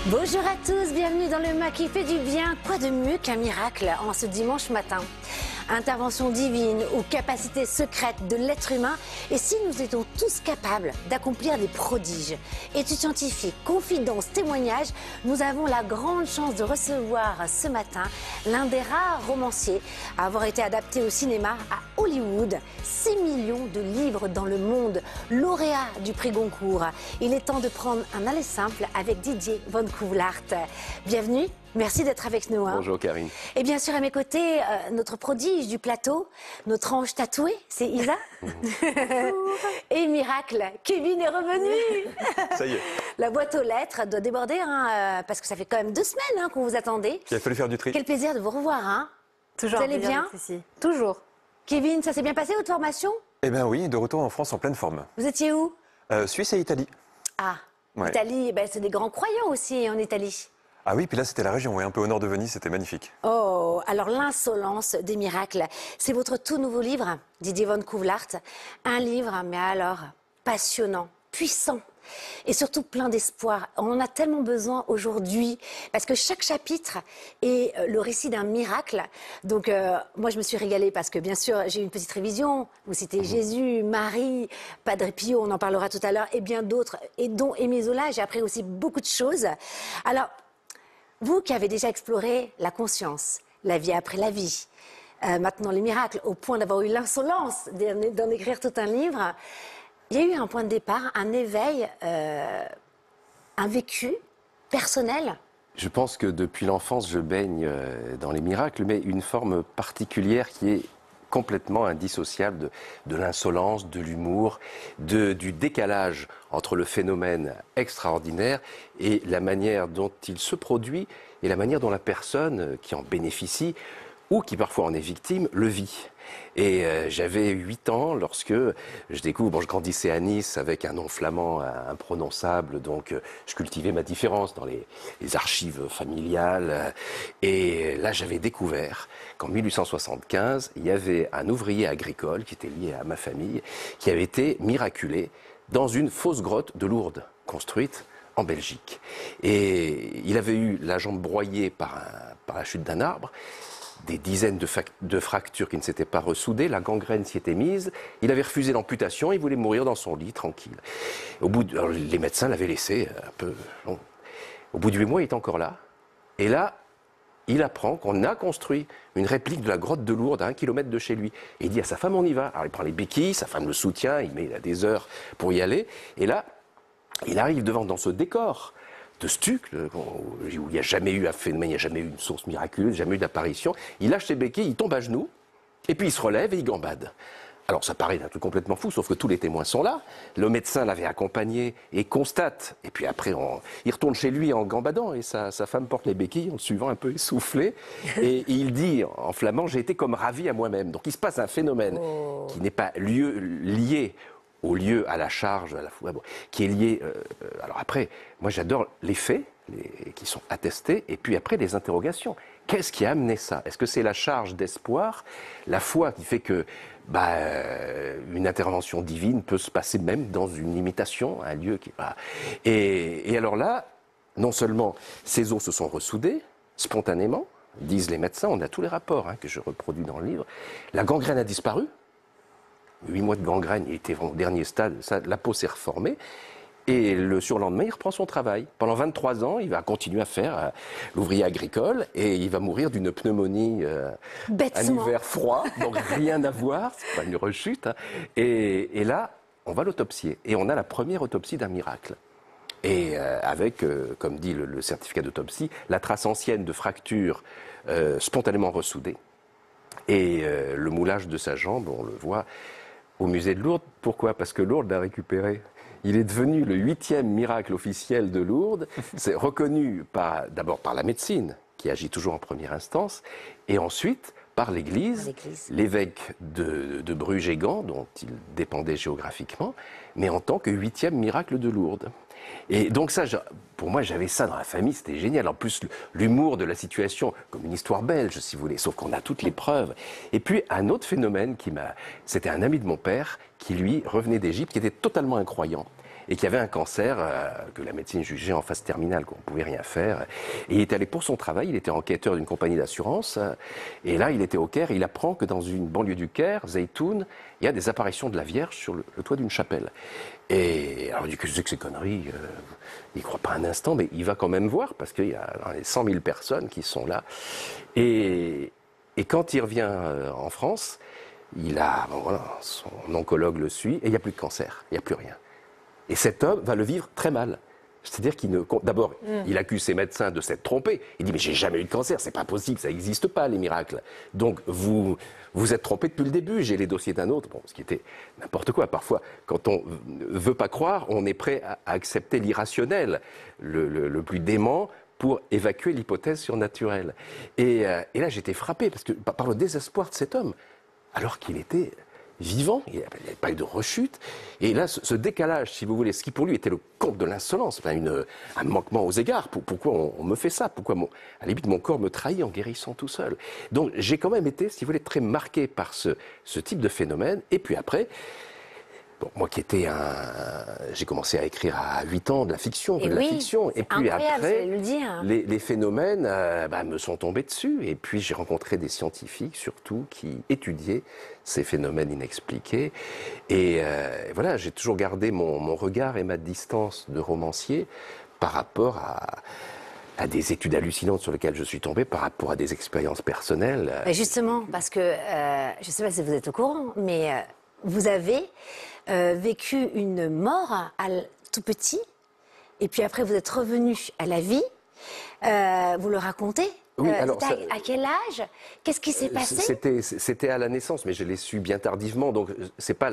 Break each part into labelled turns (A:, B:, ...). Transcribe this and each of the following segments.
A: Bonjour à tous, bienvenue dans le MAC qui fait du bien. Quoi de mieux qu'un miracle en ce dimanche matin? Intervention divine ou capacité secrète de l'être humain, et si nous étions tous capables d'accomplir des prodiges? Études scientifiques, confidences, témoignages, nous avons la grande chance de recevoir ce matin l'un des rares romanciers à avoir été adapté au cinéma à Hollywood. 6 millions de livres dans le monde, lauréat du prix Goncourt. Il est temps de prendre un aller simple avec Didier Von Couvelaert. Bienvenue. Merci d'être avec nous.
B: Bonjour Karine.
A: Et bien sûr à mes côtés, notre prodige du plateau, notre ange tatoué, c'est Isa. Et miracle, Kevin est revenu.
B: Ça y est.
A: La boîte aux lettres doit déborder, parce que ça fait quand même 2 semaines qu'on vous attendait.
B: Il a fallu faire du tri.
A: Quel plaisir de vous revoir.
C: Toujours.
A: Vous allez bien?
C: Ici. Toujours.
A: Kevin, ça s'est bien passé votre formation?
B: Eh bien oui, de retour en France en pleine forme.
A: Vous étiez où?
B: Suisse et Italie.
A: Ah,
B: Ouais.
A: Italie, c'est des grands croyants aussi en Italie.
B: Ah oui, puis là c'était la région, ouais, un peu au nord de Venise, c'était magnifique.
A: Oh, alors l'insolence des miracles, c'est votre tout nouveau livre, Didier Von Couvelaert. Un livre, mais alors, passionnant, puissant et surtout plein d'espoir. On en a tellement besoin aujourd'hui, parce que chaque chapitre est le récit d'un miracle. Donc moi je me suis régalée parce que bien sûr j'ai eu une petite révision. Vous citez Jésus, Marie, Padre Pio, on en parlera tout à l'heure, et bien d'autres, et dont Émile Zola. J'ai appris aussi beaucoup de choses. Alors, vous qui avez déjà exploré la conscience, la vie après la vie, maintenant les miracles, au point d'avoir eu l'insolence d'en écrire tout un livre, il y a eu un point de départ, un éveil, un vécu personnel.
D: Je pense que depuis l'enfance, je baigne dans les miracles, mais une forme particulière qui est complètement indissociable de l'insolence, de l'humour, du décalage entre le phénomène extraordinaire et la manière dont il se produit et la manière dont la personne qui en bénéficie ou qui parfois en est victime le vit. Et j'avais 8 ans lorsque je découvre, je grandissais à Nice avec un nom flamand imprononçable, donc je cultivais ma différence dans les archives familiales. Et là, j'avais découvert qu'en 1875, il y avait un ouvrier agricole qui était lié à ma famille, qui avait été miraculé dans une fausse grotte de Lourdes, construite en Belgique. Et il avait eu la jambe broyée par la chute d'un arbre, des dizaines de fractures qui ne s'étaient pas ressoudées, la gangrène s'y était mise, il avait refusé l'amputation, il voulait mourir dans son lit, tranquille. Alors, les médecins l'avaient laissé un peu long. Au bout de 8 mois, il est encore là. Et là, il apprend qu'on a construit une réplique de la grotte de Lourdes à 1 kilomètre de chez lui. Et il dit à sa femme, on y va. Alors il prend les béquilles, sa femme le soutient, il a des heures pour y aller. Et là, il arrive dans ce décor de stuc, où il n'y a jamais eu un phénomène, il n'y a jamais eu une source miraculeuse, jamais eu d'apparition. Il lâche ses béquilles, il tombe à genoux, et puis il se relève et il gambade. Alors ça paraît un truc complètement fou, sauf que tous les témoins sont là. Le médecin l'avait accompagné et constate. Et puis après, il retourne chez lui en gambadant, et sa femme porte les béquilles en le suivant un peu essoufflé. Et il dit en flamand, j'ai été comme ravi à moi-même. Donc il se passe un phénomène qui n'est pas lié au lieu, à la charge, à la foi, qui est lié... alors après, moi j'adore les faits, qui sont attestés, et puis après les interrogations. Qu'est-ce qui a amené ça? Est-ce que c'est la charge d'espoir, la foi qui fait que une intervention divine peut se passer même dans une imitation, un lieu qui... Et alors là, non seulement ces os se sont ressoudés, spontanément, disent les médecins, on a tous les rapports que je reproduis dans le livre, la gangrène a disparu, 8 mois de gangrène, il était au dernier stade, la peau s'est reformée, et le surlendemain, il reprend son travail. Pendant 23 ans, il va continuer à faire l'ouvrier agricole, et il va mourir d'une pneumonie un hiver froid, donc rien à voir, c'est pas une rechute. Et là, on va l'autopsier, et on a la première autopsie d'un miracle. Et avec, comme dit le certificat d'autopsie, la trace ancienne de fractures spontanément ressoudées, et le moulage de sa jambe, on le voit au musée de Lourdes. Pourquoi? Parce que Lourdes l'a récupéré. Il est devenu le 8e miracle officiel de Lourdes. C'est reconnu d'abord par la médecine, qui agit toujours en première instance, et ensuite par l'Église, l'évêque de Bruges et Gand, dont il dépendait géographiquement, mais en tant que 8e miracle de Lourdes. Et donc ça, pour moi, j'avais ça dans la famille, c'était génial. En plus, l'humour de la situation, comme une histoire belge, si vous voulez, sauf qu'on a toutes les preuves. Et puis, un autre phénomène c'était un ami de mon père, qui lui revenait d'Égypte, qui était totalement incroyant. et qui avait un cancer que la médecine jugeait en phase terminale, qu'on ne pouvait rien faire. Et il est allé pour son travail, il était enquêteur d'une compagnie d'assurance, et là il était au Caire, et il apprend que dans une banlieue du Caire, Zeytoun, il y a des apparitions de la Vierge sur le toit d'une chapelle. Et alors il dit que je sais que ces conneries, il ne croit pas un instant, mais il va quand même voir, parce qu'il y a les 100 000 personnes qui sont là. Et quand il revient en France, il a, son oncologue le suit, et il n'y a plus de cancer, il n'y a plus rien. Et cet homme va le vivre très mal. C'est-à-dire qu'il d'abord, il accuse ses médecins de s'être trompés. Il dit, mais j'ai jamais eu de cancer, c'est pas possible, ça n'existe pas, les miracles. Donc, vous êtes trompés depuis le début, j'ai les dossiers d'un autre. Bon, ce qui était n'importe quoi. Parfois, quand on veut pas croire, on est prêt à accepter l'irrationnel, le plus dément, pour évacuer l'hypothèse surnaturelle. Et là, j'étais frappé, parce que par le désespoir de cet homme, alors qu'il était vivant, il n'y avait pas eu de rechute. Et là, ce décalage, si vous voulez, ce qui pour lui était le comble de l'insolence, un manquement aux égards. Pourquoi on me fait ça? Pourquoi, à la limite, mon corps me trahit en guérissant tout seul? Donc, j'ai quand même été, si vous voulez, très marqué par ce type de phénomène. Et puis après, bon, moi qui étais j'ai commencé à écrire à 8 ans de la fiction,
A: Et
D: de la fiction. Et puis après,
A: le dire.
D: les phénomènes me sont tombés dessus. Et puis j'ai rencontré des scientifiques, surtout, qui étudiaient ces phénomènes inexpliqués. Et voilà, j'ai toujours gardé mon regard et ma distance de romancier par rapport à des études hallucinantes sur lesquelles je suis tombé, par rapport à des expériences personnelles.
A: Justement, parce que, je ne sais pas si vous êtes au courant, mais vous avez vécu une mort tout petit, et puis après vous êtes revenu à la vie. Vous le racontez?
D: Oui, alors
A: à quel âge? Qu'est-ce qui s'est passé?
D: C'était à la naissance, mais je l'ai su bien tardivement, donc c'est pas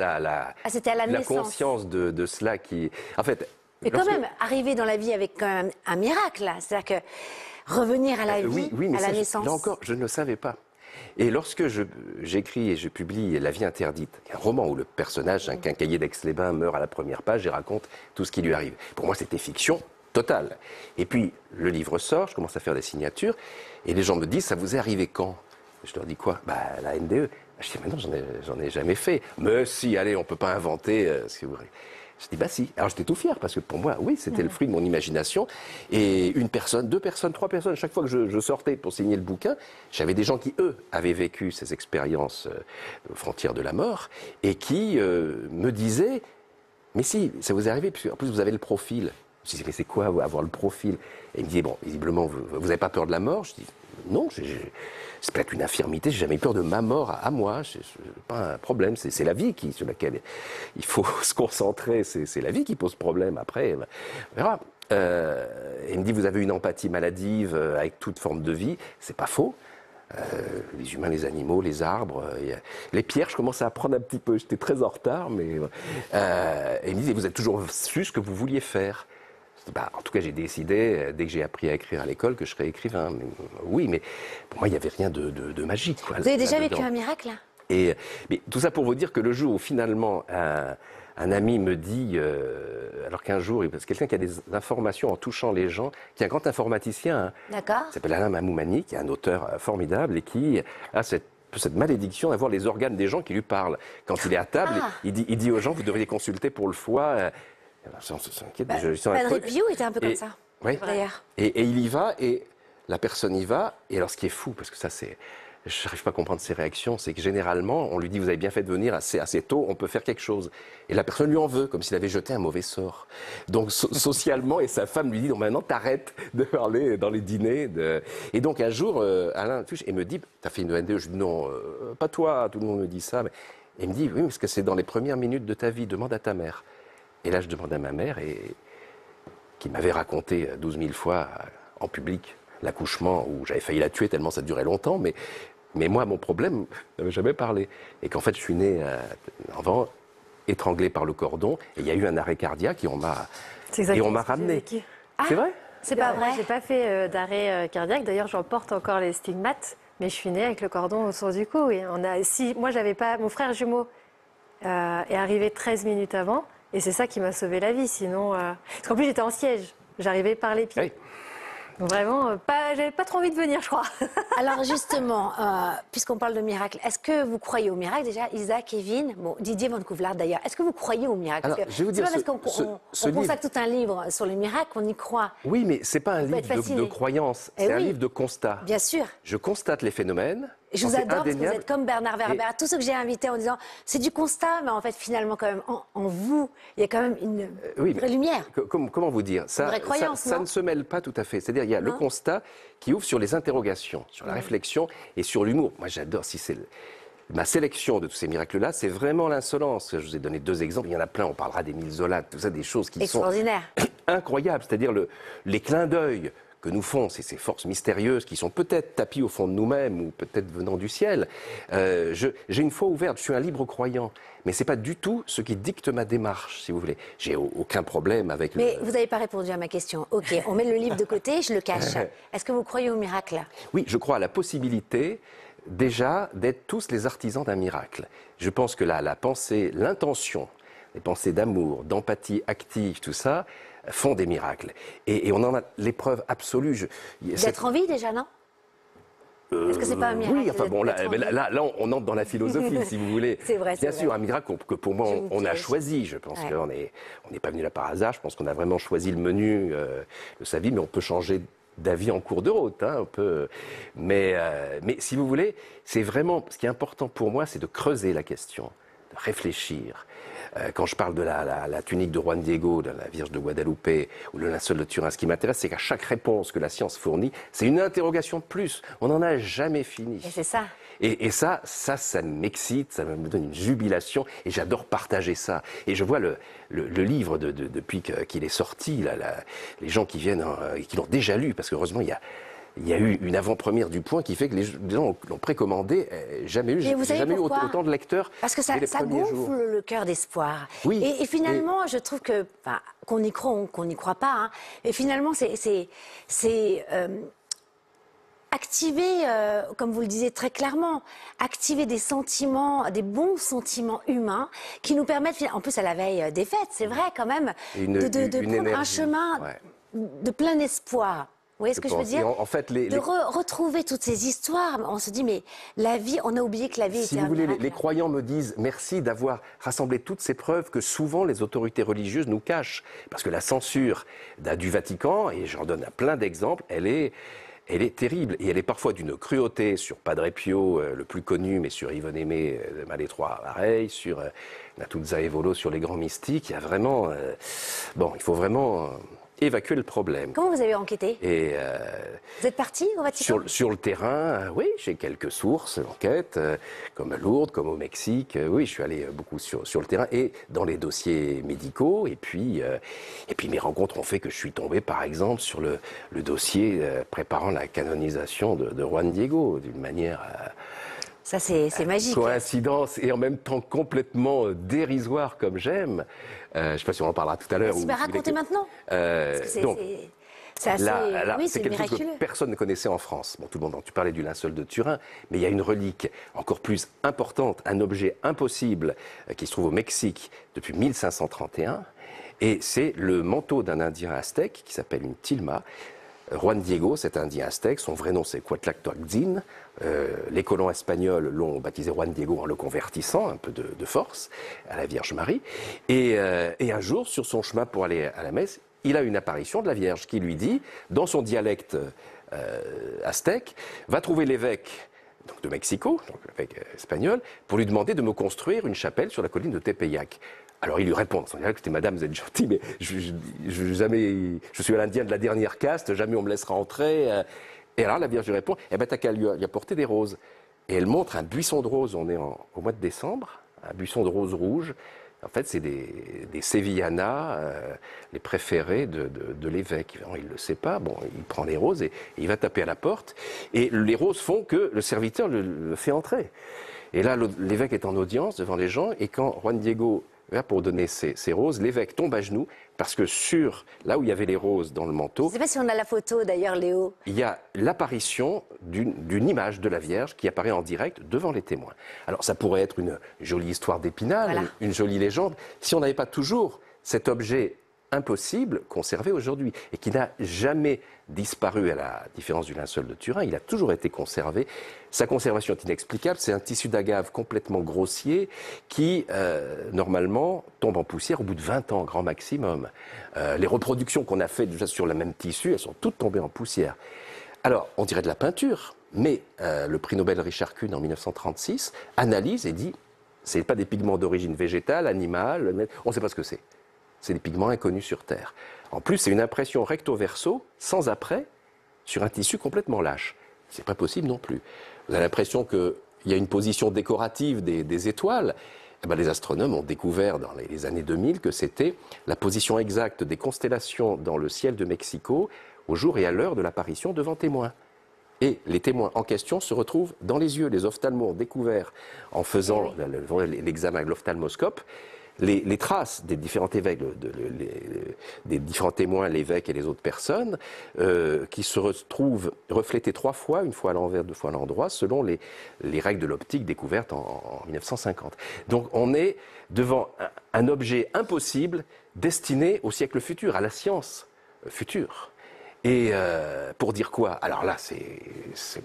A: c'était à la naissance.
D: Conscience de cela qui... En fait...
A: Mais quand même, arriver dans la vie avec quand même un miracle, là. C'est-à-dire que revenir à la vie,
D: mais
A: à la naissance...
D: Là encore, je ne le savais pas. Et lorsque j'écris et je publie La vie interdite, un roman où le personnage, un quincaillier d'Aix-les-Bains, meurt à la première page et raconte tout ce qui lui arrive. Pour moi, c'était fiction totale. Et puis, le livre sort, je commence à faire des signatures, et les gens me disent, ça vous est arrivé quand? Je leur dis quoi? La NDE. Je dis, mais non, j'en ai jamais fait. Mais si, allez, on ne peut pas inventer ce que vous... Je dis, si. Alors j'étais tout fier, parce que pour moi, oui, c'était le fruit de mon imagination. Et une personne, 2 personnes, 3 personnes, chaque fois que je sortais pour signer le bouquin, j'avais des gens qui, eux, avaient vécu ces expériences aux frontières de la mort, et qui me disaient, mais si, ça vous est arrivé, puisque en plus vous avez le profil. Je disais, mais c'est quoi avoir le profil? Et il me disait, bon, visiblement, vous n'avez pas peur de la mort? Je dis, non, c'est peut-être une infirmité, j'ai jamais eu peur de ma mort à moi, c'est pas un problème, c'est la vie sur laquelle il faut se concentrer, c'est la vie qui pose problème, après, on verra. Il me dit, vous avez une empathie maladive avec toute forme de vie, c'est pas faux. Les humains, les animaux, les arbres, les pierres, je commençais à apprendre un petit peu, j'étais très en retard, mais... et il me dit, vous avez toujours su ce que vous vouliez faire. En tout cas, j'ai décidé, dès que j'ai appris à écrire à l'école, que je serais écrivain. Oui, mais pour moi, il n'y avait rien de magique. Quoi,
A: vous avez déjà vécu un miracle, là?
D: Mais tout ça pour vous dire que le jour où, finalement, un ami me dit, alors qu'un jour, c'est quelqu'un qui a des informations en touchant les gens, qui est un grand informaticien,
A: D'accord.
D: qui s'appelle Alain Mamoumani, qui est un auteur formidable et qui a cette malédiction d'avoir les organes des gens qui lui parlent. Quand il est à table, il dit aux gens, vous devriez consulter pour le foie...
A: Padre Pio était un peu comme ça,
D: oui,
A: d'ailleurs.
D: Et il y va, et la personne y va, et alors ce qui est fou, parce que ça c'est... Je n'arrive pas à comprendre ses réactions, c'est que généralement, on lui dit, vous avez bien fait de venir assez tôt, on peut faire quelque chose. Et la personne lui en veut, comme s'il avait jeté un mauvais sort. Donc socialement, et sa femme lui dit, non, maintenant t'arrêtes de parler dans les dîners. Et donc un jour, Alain touche et me dit, t'as fait une NDE? Je dis, non, pas toi, tout le monde me dit ça. Mais... Et il me dit, oui, parce que c'est dans les premières minutes de ta vie, demande à ta mère. Et là, je demande à ma mère, qui m'avait raconté 12 000 fois en public l'accouchement, où j'avais failli la tuer tellement ça durait longtemps, mais moi, mon problème, je n'avais jamais parlé. Et qu'en fait, je suis né avant, étranglé par le cordon, et il y a eu un arrêt cardiaque, et on m'a ramené. C'est vrai?
A: C'est pas vrai?
C: J'ai pas fait d'arrêt cardiaque, d'ailleurs, j'en porte encore les stigmates, mais je suis née avec le cordon autour du cou. Et moi, j'avais pas... Mon frère jumeau est arrivé 13 minutes avant, et c'est ça qui m'a sauvé la vie, sinon... Parce qu'en plus, j'étais en siège, j'arrivais par les pieds.
D: Oui.
C: Vraiment, j'avais pas trop envie de venir, je crois.
A: Alors justement, puisqu'on parle de miracle, est-ce que vous croyez au miracle déjà, Isa, Kevin, bon, Didier Van Couvelaar d'ailleurs, est-ce que vous croyez au miracle?
D: Alors,
A: Parce que
D: je vais vous
A: c'est
D: dire,
A: pas parce qu'on consacre tout un livre sur le miracle qu'on y croit.
D: Oui, mais c'est pas un
A: peut être
D: livre de
A: fasciné.
D: croyance,
A: Eh
D: c'est un
A: oui.
D: livre de constat.
A: Bien sûr.
D: Je constate les phénomènes.
A: Je vous
D: c'est
A: adore parce que vous
D: indéniable.
A: êtes comme Bernard Werber. Tous ceux que j'ai invités en disant c'est du constat, mais en fait finalement quand même en vous, il y a quand même une
D: Oui,
A: vraie
D: mais
A: lumière.
D: comment vous dire
A: Une vraie croyance,
D: ça
A: non
D: ne se mêle pas tout à fait. C'est-à-dire, il y a le
A: Non
D: constat qui ouvre sur les interrogations, sur la réflexion et sur l'humour. Moi, j'adore. Ma sélection de tous ces miracles-là, c'est vraiment l'insolence. Je vous ai donné 2 exemples. Il y en a plein. On parlera d'Émile Zola, tout ça, des choses qui sont
A: Extraordinaire.
D: incroyables. C'est-à-dire les clins d'œil que nous font ces forces mystérieuses qui sont peut-être tapis au fond de nous-mêmes ou peut-être venant du ciel. J'ai une foi ouverte, je suis un libre croyant, mais c'est pas du tout ce qui dicte ma démarche, si vous voulez. J'ai aucun problème avec
A: Mais vous n'avez pas répondu à ma question. Ok, on met le livre de côté, je le cache. Est-ce que vous croyez au miracle?
D: Oui, je crois à la possibilité déjà d'être tous les artisans d'un miracle. Je pense que la pensée, l'intention, les pensées d'amour, d'empathie active, tout ça, font des miracles. Et on en a l'épreuve absolue.
A: D'être en vie déjà, non? Est-ce que c'est pas un miracle?
D: Oui, enfin bon,
A: d'être en vie
D: là, on entre dans la philosophie, si vous voulez.
A: C'est vrai, c'est
D: Bien sûr,
A: vrai.
D: un miracle que pour moi,
A: Je vous
D: on a
A: piège.
D: choisi. Je pense
A: Ouais.
D: qu'on n'est pas venu là par hasard. Je pense qu'on a vraiment choisi le menu de sa vie, mais on peut changer d'avis en cours de route. Hein, on peut... mais si vous voulez, c'est vraiment... Ce qui est important pour moi, c'est de creuser la question, de réfléchir. Quand je parle de la tunique de Juan Diego, de la Vierge de Guadalupe ou le linceul de Turin, ce qui m'intéresse, c'est qu'à chaque réponse que la science fournit, c'est une interrogation de plus. On n'en a jamais fini.
A: Et c'est ça.
D: Et ça m'excite, ça me donne une jubilation et j'adore partager ça. Et je vois le livre depuis qu'il est sorti, les gens qui viennent et qui l'ont déjà lu, parce qu'heureusement, il y a eu une avant-première du Point qui fait que les gens l'ont précommandé. Jamais eu,
A: Mais vous
D: j'ai
A: savez
D: jamais eu
A: pourquoi
D: autant de lecteurs.
A: Parce que ça,
D: dès les
A: ça
D: premiers jours.
A: gonfle le cœur d'espoir.
D: Oui.
A: Et finalement, je trouve que, enfin, qu'on y croit ou qu'on n'y croit pas, hein, et finalement, c'est activer, comme vous le disiez très clairement, activer des sentiments, des bons sentiments humains qui nous permettent, en plus à la veille des fêtes, c'est vrai quand même,
D: Une
A: de prendre un
D: énergie,
A: chemin
D: ouais.
A: de plein espoir. Vous voyez ce que je veux
D: pense.
A: dire?
D: Et en fait,
A: de retrouver toutes ces histoires. On se dit, mais la vie, on a oublié que la vie
D: si
A: était
D: vous
A: un
D: voulez,
A: miracle.
D: les croyants me disent merci d'avoir rassemblé toutes ces preuves que souvent les autorités religieuses nous cachent. Parce que la censure du Vatican, et j'en donne plein d'exemples, elle est terrible et elle est parfois d'une cruauté sur Padre Pio, le plus connu, mais sur Yvonne Aimé de Malétroit, pareil, sur Natuzza Evolo, sur les grands mystiques. Il y a vraiment... il faut vraiment évacuer le problème.
A: Comment vous avez enquêté?
D: Et
A: Vous êtes parti au Vatican?
D: sur le terrain, oui, j'ai quelques sources d'enquête, comme à Lourdes, comme au Mexique. Oui, je suis allé beaucoup sur le terrain et dans les dossiers médicaux. Et puis mes rencontres ont fait que je suis tombé, par exemple, sur le dossier préparant la canonisation de Juan Diego, d'une manière...
A: Ça, c'est magique.
D: coïncidence et en même temps complètement dérisoire comme j'aime. Je ne sais pas si on en parlera tout à l'heure.
A: Bah, racontez maintenant. Parce que
D: Donc,
A: c'est assez...
D: là,
A: oui,
D: c'est
A: c'est
D: quelque chose
A: miraculeux.
D: que personne ne connaissait en France. Bon, tout le monde, tu parlais du linceul de Turin, mais il y a une relique encore plus importante, un objet impossible qui se trouve au Mexique depuis 1531, et c'est le manteau d'un Indien aztèque qui s'appelle une tilma. Juan Diego, cet Indien aztèque, son vrai nom c'est Cuauhtlac-Toatzin. Les colons espagnols l'ont baptisé Juan Diego en le convertissant, un peu de force, à la Vierge Marie. Et un jour, sur son chemin pour aller à la messe, il a une apparition de la Vierge qui lui dit, dans son dialecte aztèque, va trouver l'évêque de Mexico, donc l'évêque espagnol, pour lui demander de me construire une chapelle sur la colline de Tepeyac. Alors il lui répond dans son dialecte, écoutez madame, vous êtes gentille, mais je suis à l'Indien de la dernière caste, jamais on me laissera entrer. Et alors la Vierge lui répond, eh ben t'as qu'à lui apporter des roses. Et elle montre un buisson de roses, on est au mois de décembre, un buisson de roses rouges. En fait, c'est des Sevillanas, les préférés de l'évêque. Il ne le sait pas, bon, il prend les roses et il va taper à la porte. Et les roses font que le serviteur le fait entrer. Et là, l'évêque est en audience devant les gens, et quand Juan Diego va pour donner ses roses, l'évêque tombe à genoux, parce que là où il y avait les roses dans le manteau,
A: Je ne sais pas si on a la photo d'ailleurs, Léo.
D: il y a l'apparition d'une image de la Vierge qui apparaît en direct devant les témoins. Alors ça pourrait être une jolie histoire d'Épinal,
A: Voilà.
D: une jolie légende, si on n'avait pas toujours cet objet impossible conservé aujourd'hui et qui n'a jamais disparu à la différence du linceul de Turin. Il a toujours été conservé. Sa conservation est inexplicable. C'est un tissu d'agave complètement grossier qui, normalement, tombe en poussière au bout de 20 ans, grand maximum. Les reproductions qu'on a faites déjà sur le même tissu, elles sont toutes tombées en poussière. Alors, on dirait de la peinture, mais le prix Nobel Richard Kuhn en 1936 analyse et dit ce n'est pas des pigments d'origine végétale, animale, on ne sait pas ce que c'est. C'est des pigments inconnus sur Terre. En plus, c'est une impression recto-verso, sans après, sur un tissu complètement lâche. C'est pas possible non plus. Vous avez l'impression qu'il y a une position décorative des étoiles. Eh ben, les astronomes ont découvert dans les années 2000 que c'était la position exacte des constellations dans le ciel de Mexico au jour et à l'heure de l'apparition devant témoins. Et les témoins en question se retrouvent dans les yeux. Les ophtalmos ont découvert, en faisant l'examen avec l'ophtalmoscope, les traces des différents évêques, des différents témoins, l'évêque et les autres personnes, qui se retrouvent reflétés 3 fois, une fois à l'envers, 2 fois à l'endroit, selon les règles de l'optique découvertes en 1950. Donc on est devant un objet impossible destiné au siècle futur, à la science future. Et pour dire quoi? Alors là, c'est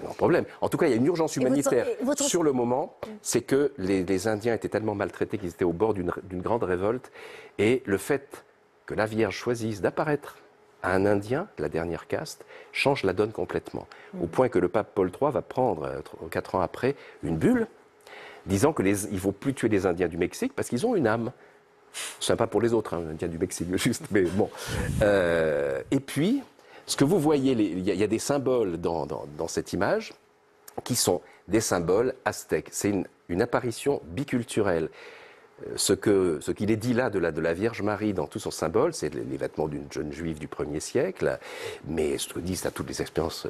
D: un problème. En tout cas, il y a une urgence humanitaire sur le moment. C'est que les Indiens étaient tellement maltraités qu'ils étaient au bord d'une grande révolte. Et le fait que la Vierge choisisse d'apparaître à un Indien, la dernière caste, change la donne complètement. Au point que le pape Paul III va prendre, 4 ans après, une bulle, disant qu'il ne faut plus tuer les Indiens du Mexique parce qu'ils ont une âme. Sympa pour les autres, hein, Indiens du Mexique, juste, mais bon. Et puis... ce que vous voyez, il y a des symboles dans cette image qui sont des symboles aztèques. C'est une apparition biculturelle. Ce qu'il est dit là de la Vierge Marie dans tout son symbole, c'est les vêtements d'une jeune juive du 1er siècle, mais ce que disent à toutes les expériences,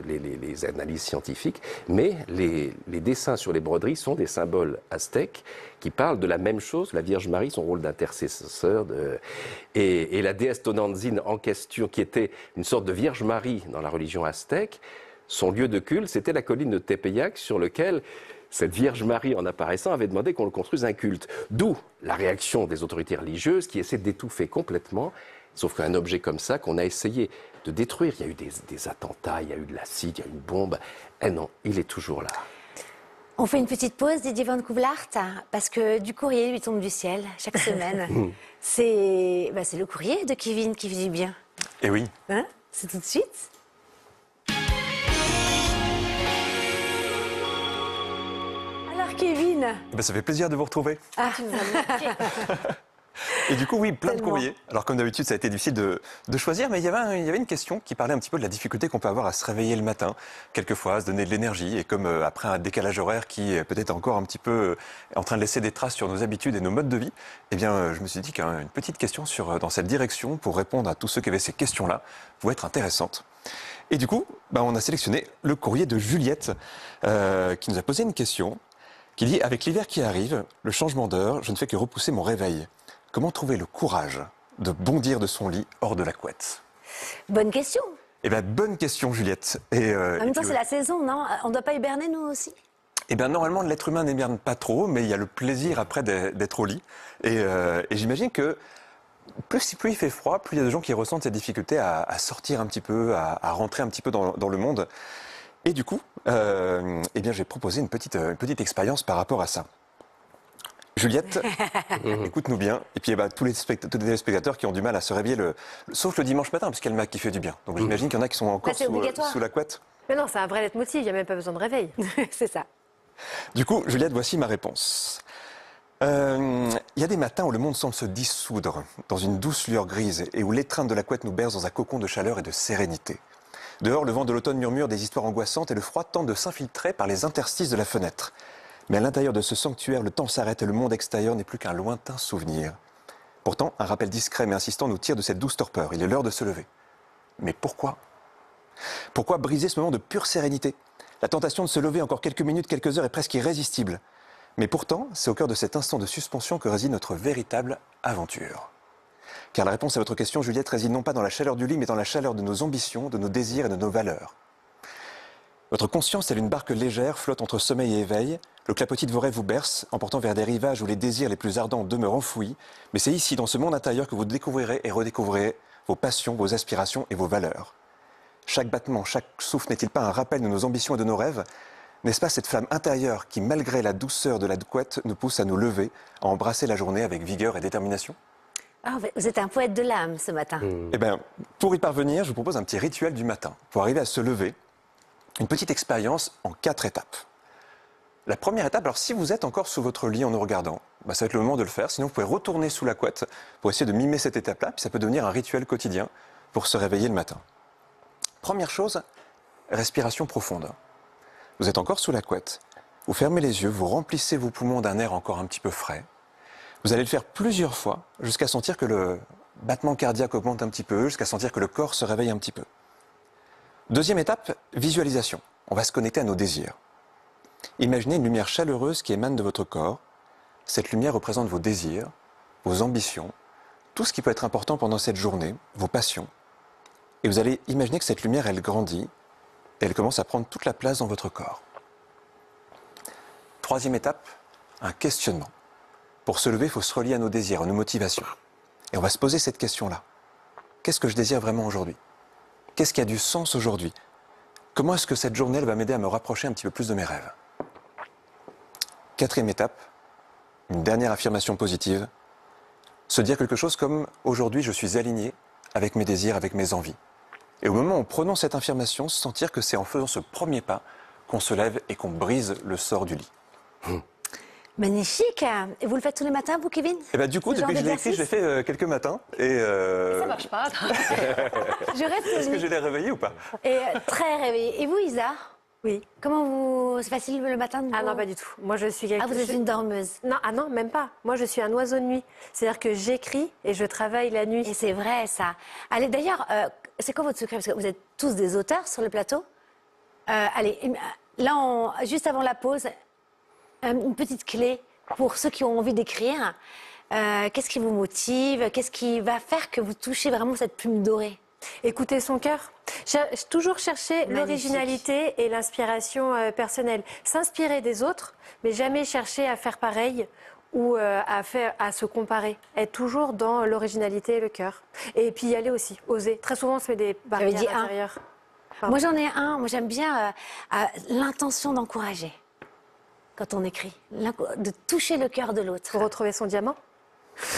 D: les analyses scientifiques, mais les dessins sur les broderies sont des symboles aztèques qui parlent de la même chose, la Vierge Marie, son rôle d'intercesseur, et la déesse Tonantzin en question, qui était une sorte de Vierge Marie dans la religion aztèque, son lieu de culte, c'était la colline de Tepeyac, sur lequel cette Vierge Marie, en apparaissant, avait demandé qu'on le construise un culte. D'où la réaction des autorités religieuses qui essaient d'étouffer complètement, sauf qu'un objet comme ça, qu'on a essayé de détruire, il y a eu des attentats, il y a eu de l'acide, il y a eu une bombe, eh non, il est toujours là.
A: On fait une petite pause, Didier Van Couvelaert, parce que du courrier lui tombe du ciel chaque semaine. C'est le courrier de Kevin qui fait du bien.
B: Eh oui.
A: Hein? C'est tout de suite. Kevin.
B: Ça fait plaisir de vous retrouver.
A: Ah, tu nous as manqué.
B: Et du coup, oui, plein de
A: Tellement.
B: courriers. Alors, comme d'habitude, ça a été difficile de choisir, mais il y avait une question qui parlait un petit peu de la difficulté qu'on peut avoir à se réveiller le matin, quelquefois, à se donner de l'énergie, et comme après un décalage horaire qui est peut-être encore un petit peu en train de laisser des traces sur nos habitudes et nos modes de vie, eh bien, je me suis dit qu'une petite question dans cette direction, pour répondre à tous ceux qui avaient ces questions-là, pouvait être intéressante. Et du coup, on a sélectionné le courrier de Juliette, qui nous a posé une question, qui dit « Avec l'hiver qui arrive, le changement d'heure, je ne fais que repousser mon réveil. Comment trouver le courage de bondir de son lit hors de la couette ?»
A: Bonne question.
B: Eh bien, bonne question, Juliette.
A: En même temps, c'est la saison, non? On ne doit pas hiberner, nous aussi?
B: Eh bien, normalement, l'être humain n'hiberne pas trop, mais il y a le plaisir après d'être au lit. Et j'imagine que plus il fait froid, plus il y a des gens qui ressentent cette difficulté à sortir un petit peu, à rentrer un petit peu dans le monde. Et du coup, eh bien, j'ai proposé une petite expérience par rapport à ça. Juliette, écoute-nous bien. Et puis tous les spectateurs qui ont du mal à se réveiller, sauf le dimanche matin, parce qu'il y a le Mac qui fait du bien. Donc j'imagine qu'il y en a qui sont encore sous la couette.
C: Mais non, c'est un vrai leitmotiv, il n'y a même pas besoin de réveil.
A: C'est ça.
B: Du coup, Juliette, voici ma réponse. Il y a des matins où le monde semble se dissoudre dans une douce lueur grise et où l'étreinte de la couette nous berce dans un cocon de chaleur et de sérénité. Dehors, le vent de l'automne murmure des histoires angoissantes et le froid tente de s'infiltrer par les interstices de la fenêtre. Mais à l'intérieur de ce sanctuaire, le temps s'arrête et le monde extérieur n'est plus qu'un lointain souvenir. Pourtant, un rappel discret mais insistant nous tire de cette douce torpeur. Il est l'heure de se lever. Mais pourquoi? Pourquoi briser ce moment de pure sérénité? La tentation de se lever encore quelques minutes, quelques heures est presque irrésistible. Mais pourtant, c'est au cœur de cet instant de suspension que réside notre véritable aventure. Car la réponse à votre question, Juliette, réside non pas dans la chaleur du lit, mais dans la chaleur de nos ambitions, de nos désirs et de nos valeurs. Votre conscience, telle une barque légère, flotte entre sommeil et éveil, Le clapotis de vos rêves vous berce, emportant vers des rivages où les désirs les plus ardents demeurent enfouis. Mais c'est ici, dans ce monde intérieur, que vous découvrirez et redécouvrirez vos passions, vos aspirations et vos valeurs. Chaque battement, chaque souffle n'est-il pas un rappel de nos ambitions et de nos rêves? N'est-ce pas cette flamme intérieure qui, malgré la douceur de la couette, nous pousse à nous lever, à embrasser la journée avec vigueur et détermination?
A: Ah, vous êtes un poète de l'âme ce matin.
B: Eh bien, pour y parvenir, je vous propose un petit rituel du matin. Pour arriver à se lever, une petite expérience en 4 étapes. La première étape, alors si vous êtes encore sous votre lit en nous regardant, ça va être le moment de le faire. Sinon, vous pouvez retourner sous la couette pour essayer de mimer cette étape-là. Puis ça peut devenir un rituel quotidien pour se réveiller le matin. Première chose, respiration profonde. Vous êtes encore sous la couette. Vous fermez les yeux, vous remplissez vos poumons d'un air encore un petit peu frais. Vous allez le faire plusieurs fois jusqu'à sentir que le battement cardiaque augmente un petit peu, jusqu'à sentir que le corps se réveille un petit peu. Deuxième étape, visualisation. On va se connecter à nos désirs. Imaginez une lumière chaleureuse qui émane de votre corps. Cette lumière représente vos désirs, vos ambitions, tout ce qui peut être important pendant cette journée, vos passions. Et vous allez imaginer que cette lumière, elle grandit et elle commence à prendre toute la place dans votre corps. Troisième étape, un questionnement. Pour se lever, il faut se relier à nos désirs, à nos motivations. Et on va se poser cette question-là. Qu'est-ce que je désire vraiment aujourd'hui? Qu'est-ce qui a du sens aujourd'hui? Comment est-ce que cette journée elle va m'aider à me rapprocher un petit peu plus de mes rêves? Quatrième étape, une dernière affirmation positive. Se dire quelque chose comme « Aujourd'hui, je suis aligné avec mes désirs, avec mes envies ». Et au moment où on prononce cette affirmation, sentir que c'est en faisant ce premier pas qu'on se lève et qu'on brise le sort du lit.
A: Magnifique. Et vous le faites tous les matins, vous, Kevin?
B: Et bah, du coup,
A: Ce
B: depuis
A: genre
B: que je l'ai écrit, je l'ai fait quelques matins. Et
C: Ça marche pas.
A: Je reste
B: est-ce que je l'ai réveillé ou pas?
A: Et très réveillée. Et vous, Isa?
C: Oui.
A: Comment vous... C'est facile le matin de
C: Ah
A: vous...
C: non, pas du tout. Moi, je suis
A: Ah, vous êtes une dormeuse.
C: Non, ah non, même pas. Moi, je suis un oiseau de nuit. C'est-à-dire que j'écris et je travaille la nuit.
A: Et c'est vrai, ça. Allez, d'ailleurs, c'est quoi votre secret? Parce que vous êtes tous des auteurs sur le plateau. Allez, là, juste avant la pause, une petite clé pour ceux qui ont envie d'écrire. Qu'est-ce qui vous motive? Qu'est-ce qui va faire que vous touchez vraiment cette plume dorée?
C: Écouter son cœur. Toujours chercher
A: Magnifique.
C: l'originalité et l'inspiration personnelle. S'inspirer des autres, mais jamais chercher à faire pareil ou à se comparer. Être toujours dans l'originalité et le cœur. Et puis y aller aussi, oser. Très souvent, on se met des barrières
A: dit un.
C: intérieures.
A: Moi, j'en ai un. Moi, j'aime bien l'intention d'encourager quand on écrit. De toucher le cœur de l'autre.
C: Pour retrouver son diamant.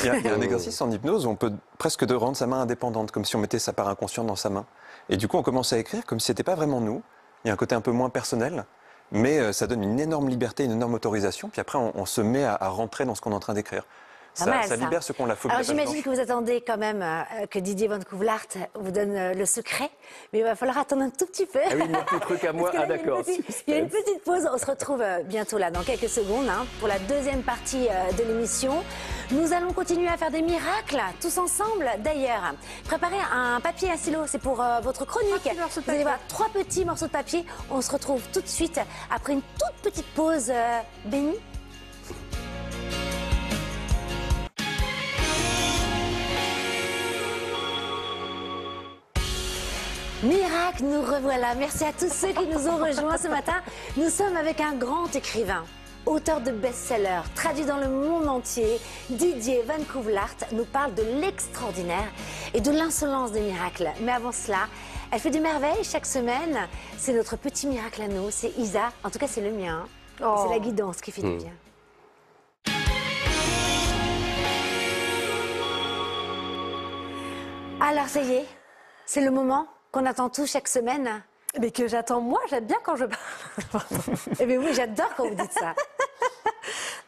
B: Il y a un exercice en hypnose où on peut presque de rendre sa main indépendante, comme si on mettait sa part inconsciente dans sa main. Et du coup, on commence à écrire comme si ce n'était pas vraiment nous. Il y a un côté un peu moins personnel, mais ça donne une énorme liberté, une énorme autorisation. Puis après, on se met à rentrer dans ce qu'on est en train d'écrire. Ça libère ce qu'on la phobie.
A: Alors j'imagine que vous attendez quand même que Didier Van Couvelaert vous donne le secret, mais il va falloir attendre un tout petit peu.
D: Ah oui, il n'y a plus de truc à moi.
A: Parce que là,
D: Ah d'accord.
A: Il y a une petite pause, on se retrouve bientôt là, dans quelques secondes, pour la deuxième partie de l'émission. Nous allons continuer à faire des miracles, tous ensemble. D'ailleurs, préparez un papier et un stylo, c'est pour votre chronique. Vous allez voir 3 petits morceaux de papier. On se retrouve tout de suite après une toute petite pause bénie. Miracle, nous revoilà. Merci à tous ceux qui nous ont rejoints ce matin. Nous sommes avec un grand écrivain, auteur de best-sellers, traduit dans le monde entier. Didier Van Couvelaert nous parle de l'extraordinaire et de l'insolence des miracles. Mais avant cela, elle fait des merveilles chaque semaine. C'est notre petit miracle à nous, c'est Isa. En tout cas, c'est le mien.
C: Oh.
A: C'est la guidance qui fait du bien. Alors, ça y est, c'est le moment qu'on attend tous chaque semaine.
C: Mais que j'attends moi, j'aime bien quand je parle.
A: Eh bien oui, j'adore quand vous dites ça.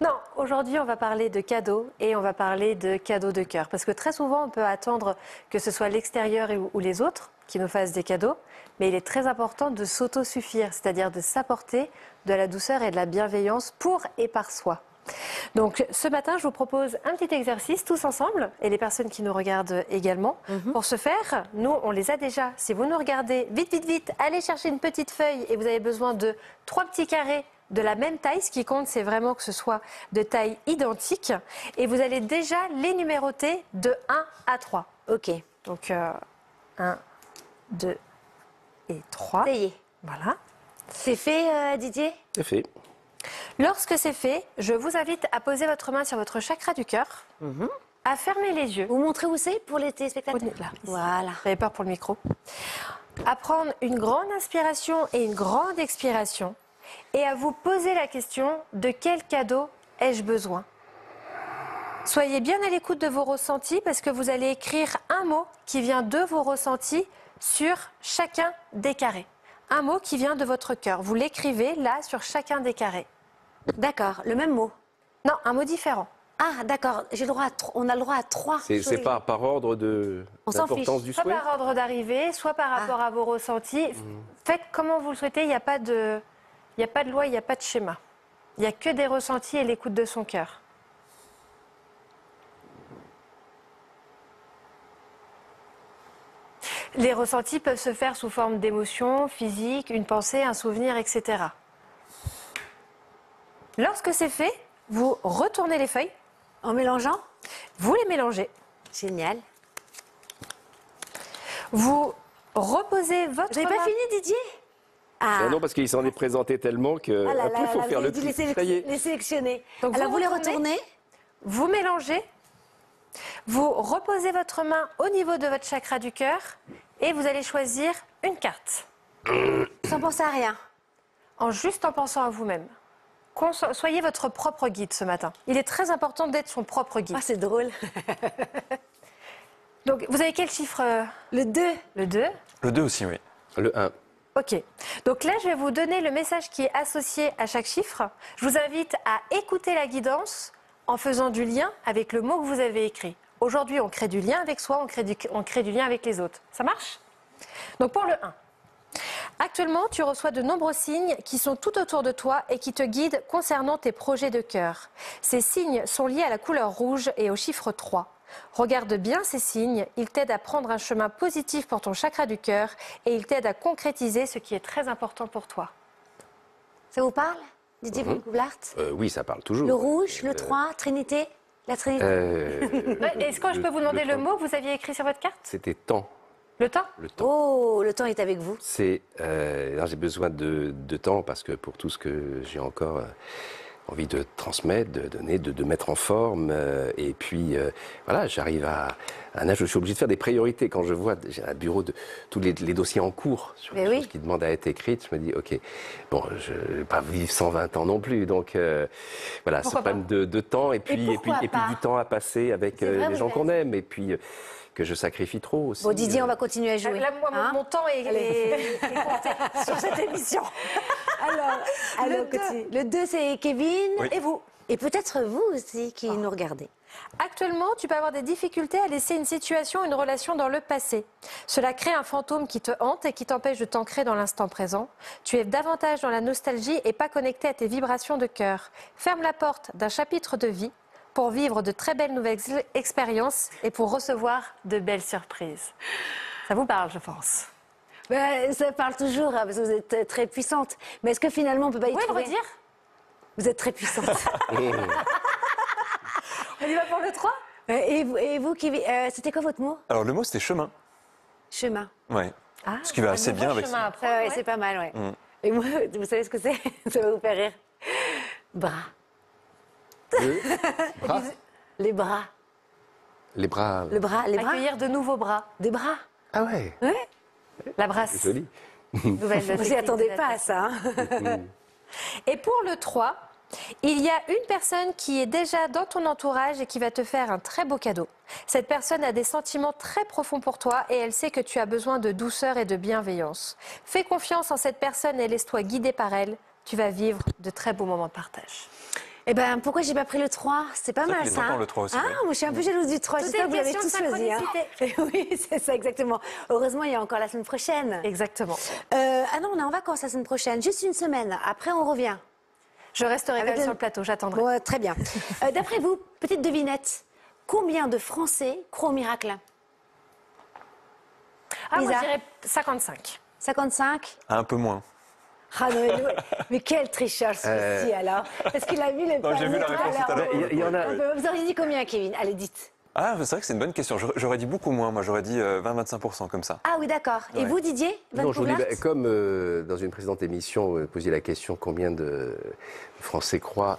C: Non, aujourd'hui, on va parler de cadeaux et on va parler de cadeaux de cœur. Parce que très souvent, on peut attendre que ce soit l'extérieur ou les autres qui nous fassent des cadeaux. Mais il est très important de s'autosuffire, c'est-à-dire de s'apporter de la douceur et de la bienveillance pour et par soi. Donc ce matin, je vous propose un petit exercice tous ensemble et les personnes qui nous regardent également. Pour ce faire, nous, on les a déjà. Si vous nous regardez, vite, vite, vite, allez chercher une petite feuille et vous avez besoin de 3 petits carrés de la même taille. Ce qui compte, c'est vraiment que ce soit de taille identique. Et vous allez déjà les numéroter de 1 à 3.
A: Ok.
C: Donc 1, 2 et 3.
A: Ça y est.
C: Voilà.
A: C'est fait, Didier?
D: C'est fait.
C: Lorsque c'est fait, je vous invite à poser votre main sur votre chakra du cœur, à fermer les yeux.
A: Vous montrez où c'est pour les téléspectateurs?
C: Là, ici.
A: Voilà.
C: J'avais peur pour le micro. À prendre une grande inspiration et une grande expiration et à vous poser la question de quel cadeau ai-je besoin. Soyez bien à l'écoute de vos ressentis parce que vous allez écrire un mot qui vient de vos ressentis sur chacun des carrés. Un mot qui vient de votre cœur. Vous l'écrivez là sur chacun des carrés.
A: D'accord, le même mot.
C: Non, un mot différent.
A: Ah, d'accord, on a le droit à 3.
D: C'est par ordre
A: On s'en fiche.
D: d'importance du
C: Soit
D: souhait.
C: par ordre d'arrivée, soit par rapport à vos ressentis. Faites comment vous le souhaitez, il n'y a pas de loi, il n'y a pas de schéma. Il n'y a que des ressentis et l'écoute de son cœur. Les ressentis peuvent se faire sous forme d'émotions physiques, une pensée, un souvenir, etc. Lorsque c'est fait, vous retournez les feuilles,
A: En mélangeant?
C: vous les mélangez,
A: Génial.
C: vous reposez votre
A: Vous n'avez pas
C: main-
A: fini, Didier? Ah,
D: Non, parce qu'il s'en est présenté tellement que
A: ah là
D: après, il
A: là
D: faut
A: là,
D: faire
A: vous
D: le
A: avez dû
D: tri. Ça y est.
A: les sélectionner.
C: Donc,
A: Alors,
C: vous
A: vous les
C: retournez.
A: retournez?
C: Vous mélangez, vous reposez votre main au niveau de votre chakra du cœur et vous allez choisir une carte,
A: Sans penser à rien.
C: juste en pensant à vous-même. Soyez votre propre guide ce matin. Il est très important d'être son propre guide.
A: Ah, c'est drôle.
C: Donc, vous avez quel chiffre
A: Le 2.
C: Le 2.
B: Le 2 aussi, oui.
D: Le 1.
C: Ok. Donc là, je vais vous donner le message qui est associé à chaque chiffre. Je vous invite à écouter la guidance en faisant du lien avec le mot que vous avez écrit. Aujourd'hui, on crée du lien avec soi, on crée du lien avec les autres. Ça marche? Donc pour le 1. Actuellement, tu reçois de nombreux signes qui sont tout autour de toi et qui te guident concernant tes projets de cœur. Ces signes sont liés à la couleur rouge et au chiffre 3. Regarde bien ces signes, ils t'aident à prendre un chemin positif pour ton chakra du cœur et ils t'aident à concrétiser ce qui est très important pour toi.
A: Ça vous parle, Didier Van Couvelaert?
D: Oui, ça parle toujours.
A: Le rouge, le 3, Trinité, la Trinité.
C: Ouais, est-ce que je peux vous demander le
D: temps.
C: mot que vous aviez écrit sur votre carte?
D: C'était temps.
C: Le temps?
D: Le temps.
A: Oh, le temps est avec vous.
D: C'est, alors j'ai besoin de temps parce que pour tout ce que j'ai encore envie de transmettre, de donner, de mettre en forme, et puis voilà, j'arrive à un âge où je suis obligé de faire des priorités. Quand je vois, j'ai un bureau de tous les dossiers en cours sur
A: Mais
D: les
A: oui.
D: choses qui demandent à être écrites, je me dis ok, bon, je vais pas vivre 120 ans non plus, donc voilà, c'est
C: Pourquoi
D: un problème de temps et puis
A: pourquoi pas
D: du temps à passer avec
A: C'est vrai,
D: les
A: vous
D: gens
A: avez
D: qu'on aime, et puis que je sacrifie trop aussi.
A: Bon, Didier, on va continuer à jouer.
C: Là, moi,
A: Hein?
C: mon temps est compté sur cette émission.
A: Alors, continue. Le 2, c'est Kevin.
B: Oui.
A: Et vous? Et peut-être vous aussi qui nous regardez.
C: Actuellement, tu peux avoir des difficultés à laisser une situation, une relation dans le passé. Cela crée un fantôme qui te hante et qui t'empêche de t'ancrer dans l'instant présent. Tu es davantage dans la nostalgie et pas connecté à tes vibrations de cœur. Ferme la porte d'un chapitre de vie pour vivre de très belles nouvelles expériences et pour recevoir de belles surprises. Ça vous parle, je pense.
A: Ben, ça parle toujours, hein, parce que vous êtes très puissante. Mais est-ce que finalement, on peut pas y
C: Vous pouvez le
A: trouver...
C: redire?
A: Vous êtes très puissante.
C: On y va pour le 3?
A: Et vous, Kevin, c'était quoi votre mot?
B: Alors, le mot, c'était chemin.
A: Chemin.
B: Ouais.
C: Ah,
B: Ce qui va
C: un
B: assez
C: nouveau
B: bien avec
C: chemin
B: ça.
C: à prendre,
A: Ouais,
C: ouais.
A: c'est pas mal, ouais. Et moi, vous savez ce que c'est? Ça va vous faire rire. Bras.
D: Bras.
A: Les bras.
D: Les bras.
A: Le bras, les bras.
C: Accueillir de nouveaux bras.
A: Des bras.
D: Ah ouais,
C: La brasse.
D: c'est joli.
C: Nouvelle
A: Vous n'y
C: technique
A: attendez
C: de
A: pas à
C: natation.
A: ça. Hein?
C: Et pour le 3, il y a une personne qui est déjà dans ton entourage et qui va te faire un très beau cadeau. Cette personne a des sentiments très profonds pour toi et elle sait que tu as besoin de douceur et de bienveillance. Fais confiance en cette personne et laisse-toi guider par elle. Tu vas vivre de très beaux moments de partage.
A: Eh ben, pourquoi j'ai pas pris le 3? C'est pas
B: Ça,
A: mal,
B: il est
A: ça.
B: content,
A: hein?
B: le 3 aussi,
A: Ah,
B: oui.
A: moi, je suis un peu jalouse du 3.
C: Tout
A: J'espère
C: est
A: que vous l'avez
C: question
A: tous
C: de
A: choisi. Hein. Oui, c'est ça, exactement. Heureusement, il y a encore la semaine prochaine.
C: Exactement.
A: Ah non, on est en vacances la semaine prochaine. Juste une semaine. Après, on revient.
C: Je resterai quand
A: Avec
C: même
A: le-
C: sur le plateau, j'attendrai.
A: Bon, très bien. D'après vous, petite devinette, combien de Français croient au miracle?
C: Ah, moi,
A: Lisa.
C: je dirais 55.
A: 55?
B: Un peu moins.
A: Ah non, mais quel tricheur celui-ci alors? Est-ce qu'il a vu les
B: Non, j'ai vu la
A: panneaux
B: réponse tout à l'heure.
A: alors
D: Il y en a.
A: Vous auriez dit combien, Kevin? Allez, dites.
B: Ah, c'est vrai que c'est une bonne question. J'aurais dit beaucoup moins. Moi, j'aurais dit 20-25% comme ça.
A: Ah oui, d'accord. Et
B: Ouais.
A: vous, Didier Van
D: Non, je vous dis,
A: Couvelaert
D: comme dans une précédente émission, vous posiez la question combien de Français croient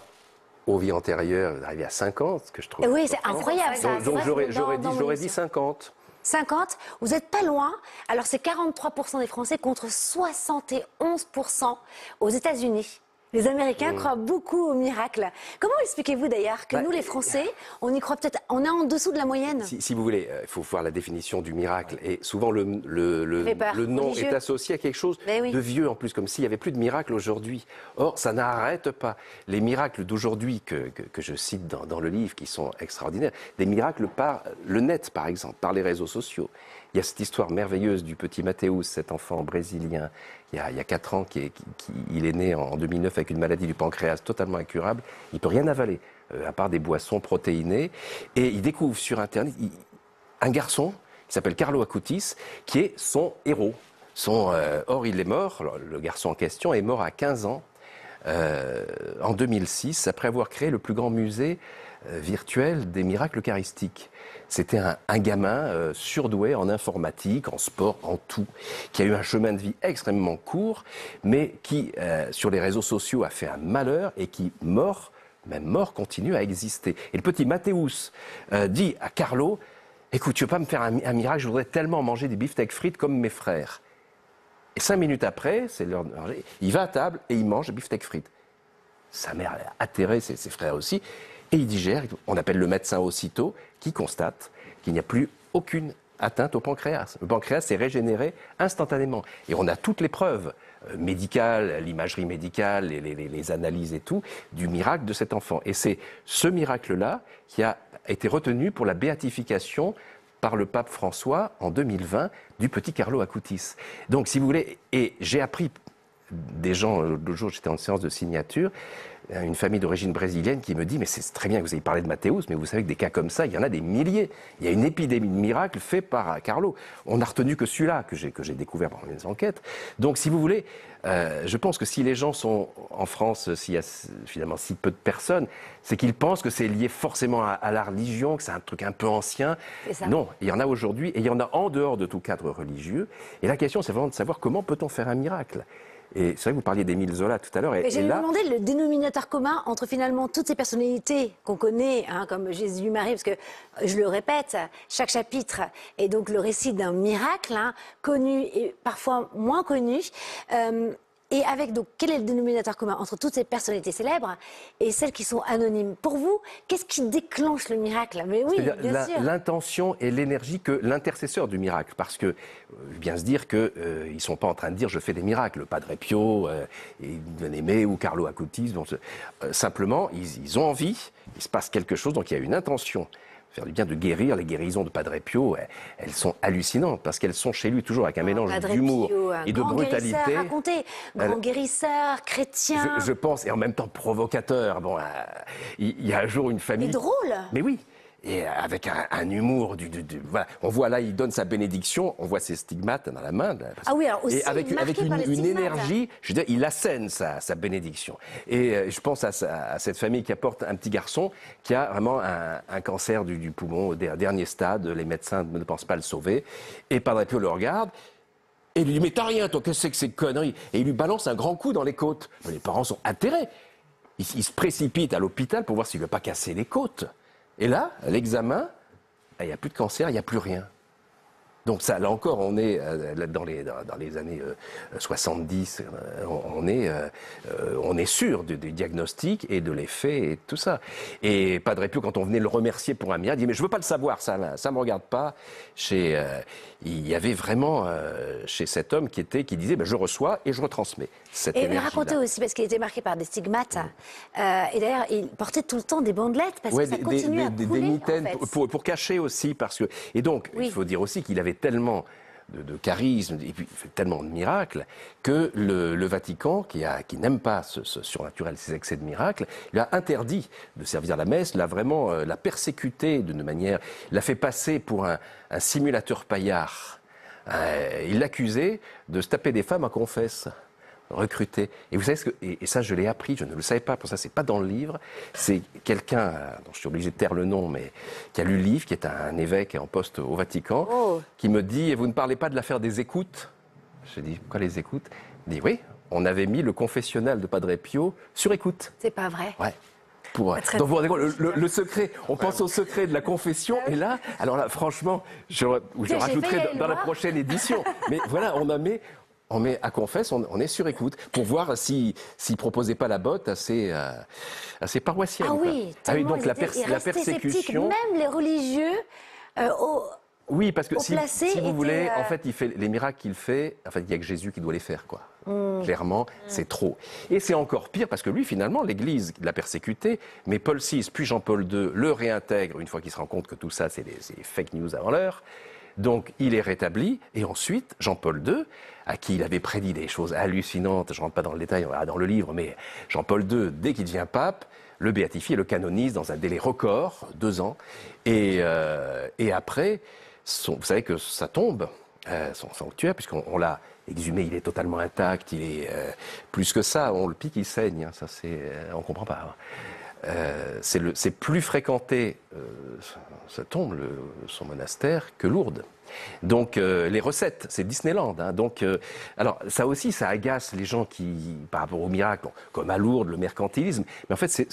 D: aux vies antérieures, vous arrivez à 50, ce que je trouve.
A: Oui, c'est incroyable ça.
D: Donc
A: C'est vrai que
D: j'aurais
A: dans mon
D: dit
A: émission.
D: 50.
A: 50, vous n'êtes pas loin. Alors c'est 43% des Français contre 71% aux États-Unis. Les Américains croient beaucoup au miracle. Comment expliquez-vous d'ailleurs que nous, les Français, on y croit peut-être, on est en dessous de la moyenne?
D: Si vous voulez, il faut voir la définition du miracle. Et souvent, le
A: fait peur,
D: nom
A: religieux.
D: est associé à quelque chose
A: Mais oui.
D: de vieux en plus, comme s'il n'y avait plus de miracle aujourd'hui. Or, ça n'arrête pas. Les miracles d'aujourd'hui que je cite dans le livre, qui sont extraordinaires, des miracles par le net, par exemple, par les réseaux sociaux. Il y a cette histoire merveilleuse du petit Mathéus, cet enfant brésilien, il y a 4 ans, il est né en 2009 avec une maladie du pancréas totalement incurable. Il ne peut rien avaler, à part des boissons protéinées. Et il découvre sur Internet un garçon qui s'appelle Carlo Acutis, qui est son héros. Or, il est mort, alors, le garçon en question est mort à 15 ans, en 2006, après avoir créé le plus grand musée virtuel des miracles eucharistiques. C'était un gamin surdoué en informatique, en sport, en tout, qui a eu un chemin de vie extrêmement court, mais qui, sur les réseaux sociaux, a fait un malheur et qui, même mort, continue à exister. Et le petit Mathéus dit à Carlo, « Écoute, tu veux pas me faire un miracle, je voudrais tellement manger des beefsteaks frites comme mes frères. » Et 5 minutes après, c'est l'heure de manger, il va à table et il mange des beefsteaks frites. Sa mère a atterré, ses frères aussi, et il digère. On appelle le médecin aussitôt, qui constate qu'il n'y a plus aucune atteinte au pancréas. Le pancréas s'est régénéré instantanément. Et on a toutes les preuves médicales, l'imagerie médicale, les analyses et tout, du miracle de cet enfant. Et c'est ce miracle-là qui a été retenu pour la béatification par le pape François en 2020 du petit Carlo Acutis. Donc, si vous voulez, et j'ai appris des gens, l'autre jour j'étais en séance de signature, une famille d'origine brésilienne qui me dit « Mais c'est très bien que vous ayez parlé de Mathéus, mais vous savez que des cas comme ça, il y en a des milliers. Il y a une épidémie de miracles fait par Carlo. » On n'a retenu que celui-là, que j'ai découvert pendant mes enquêtes. Donc, si vous voulez, je pense que si les gens sont en France, s'il y a finalement si peu de personnes, c'est qu'ils pensent que c'est lié forcément à la religion, que c'est un truc un peu ancien. Non, il y en a aujourd'hui et il y en a en dehors de tout cadre religieux. Et la question, c'est vraiment de savoir comment peut-on faire un miracle. Et c'est vrai que vous parliez d'Émile Zola tout à l'heure.
A: Mais j'ai demandé le dénominateur commun entre finalement toutes ces personnalités qu'on connaît, comme Jésus-Marie, parce que, je le répète, chaque chapitre est donc le récit d'un miracle, connu et parfois moins connu. Et avec, donc, quel est le dénominateur commun entre toutes ces personnalités célèbres et celles qui sont anonymes? Pour vous, qu'est-ce qui déclenche le miracle? Mais oui, bien sûr.
D: L'intention et l'énergie que l'intercesseur du miracle. Parce que, bien se dire qu'ils ne sont pas en train de dire « je fais des miracles ». Padre Pio, Bien-Aimé ou Carlo Acutis. Simplement, ils ont envie, il se passe quelque chose, donc il y a une intention. Faire du bien, de guérir. Les guérisons de Padre Pio, elles sont hallucinantes parce qu'elles sont chez lui toujours avec un mélange d'humour et de brutalité.
A: Racontez, grand guérisseur, chrétien.
D: Je pense, et en même temps provocateur. Bon, il y a un jour une famille.
A: Mais drôle.
D: Mais oui. Et avec un humour, voilà. On voit là, il donne sa bénédiction, on voit ses stigmates dans la main.
A: Ah oui, alors aussi,
D: et avec une énergie, je veux dire, il assène sa bénédiction. Et je pense à cette famille qui apporte un petit garçon qui a vraiment un cancer du poumon au dernier stade, les médecins ne pensent pas le sauver. Et Padre Pio le regarde, et il lui dit « Mais t'as rien, toi, qu'est-ce que c'est que ces conneries ?» Et il lui balance un grand coup dans les côtes. Les parents sont atterrés. Ils se précipitent à l'hôpital pour voir s'il ne veut pas casser les côtes. Et là, à l'examen, il n'y a plus de cancer, il n'y a plus rien. Donc ça, là encore, on est dans les années 70, on est sûr du diagnostic et de l'effet et tout ça. Et Padre Pio, quand on venait le remercier pour un miracle, il dit « Mais je ne veux pas le savoir, ça ne me regarde pas. » Il y avait vraiment chez cet homme qui disait « Je reçois et je retransmets cette énergie-là. »
A: Et racontez aussi, parce qu'il était marqué par des stigmates. Et d'ailleurs, il portait tout le temps des bandelettes parce que ça continuait à couler,
D: des mitaines,
A: en fait.
D: pour cacher aussi. Et donc, il faut dire aussi qu'il avait tellement de charisme et puis tellement de miracles que le Vatican, qui n'aime pas ce surnaturel, ces excès de miracles, lui a interdit de servir la messe, l'a persécuté d'une manière, l'a fait passer pour un simulateur paillard. Il l'accusait de se taper des femmes à confesse. recruté. Et vous savez ce que, et ça je l'ai appris, je ne le savais pas, pour ça c'est pas dans le livre, c'est quelqu'un, dont je suis obligé de taire le nom, mais qui a lu le livre, qui est un évêque en poste au Vatican, qui me dit, et vous ne parlez pas de l'affaire des écoutes? Je dis, quoi les écoutes? Il dit, oui, on avait mis le confessionnal de Padre Pio sur écoute.
A: C'est pas vrai.
D: Ouais. Donc vous vous rendez compte, le secret, on pense au secret de la confession, et là, alors là, franchement, je rajouterai dans la prochaine édition. Mais voilà, on met à confesse, on est sur écoute, pour voir s'il proposait pas la botte à ses paroissiens.
A: Ah oui,
D: donc la persécution.
A: Même les religieux.
D: Oui, parce que si vous voulez,
A: était,
D: en fait, les miracles qu'il fait, en fait, il n'y a que Jésus qui doit les faire, quoi. Clairement, c'est trop. Et c'est encore pire parce que lui, finalement, l'Église l'a persécuté, mais Paul VI, puis Jean-Paul II le réintègre une fois qu'il se rend compte que tout ça, c'est des fake news avant l'heure. Donc, il est rétabli, et ensuite, Jean-Paul II, à qui il avait prédit des choses hallucinantes, je ne rentre pas dans le détail, on verra dans le livre, mais Jean-Paul II, dès qu'il devient pape, le béatifie et le canonise dans un délai record, 2 ans, et après, vous savez que ça tombe, son sanctuaire, puisqu'on l'a exhumé, il est totalement intact, il est plus que ça, on le pique, il saigne, ça on comprend pas. C'est plus fréquenté, ça tombe, son monastère, que Lourdes. Donc les recettes, c'est Disneyland. Donc, alors ça aussi, ça agace les gens qui, par rapport au miracle, comme à Lourdes, le mercantilisme. Mais en fait,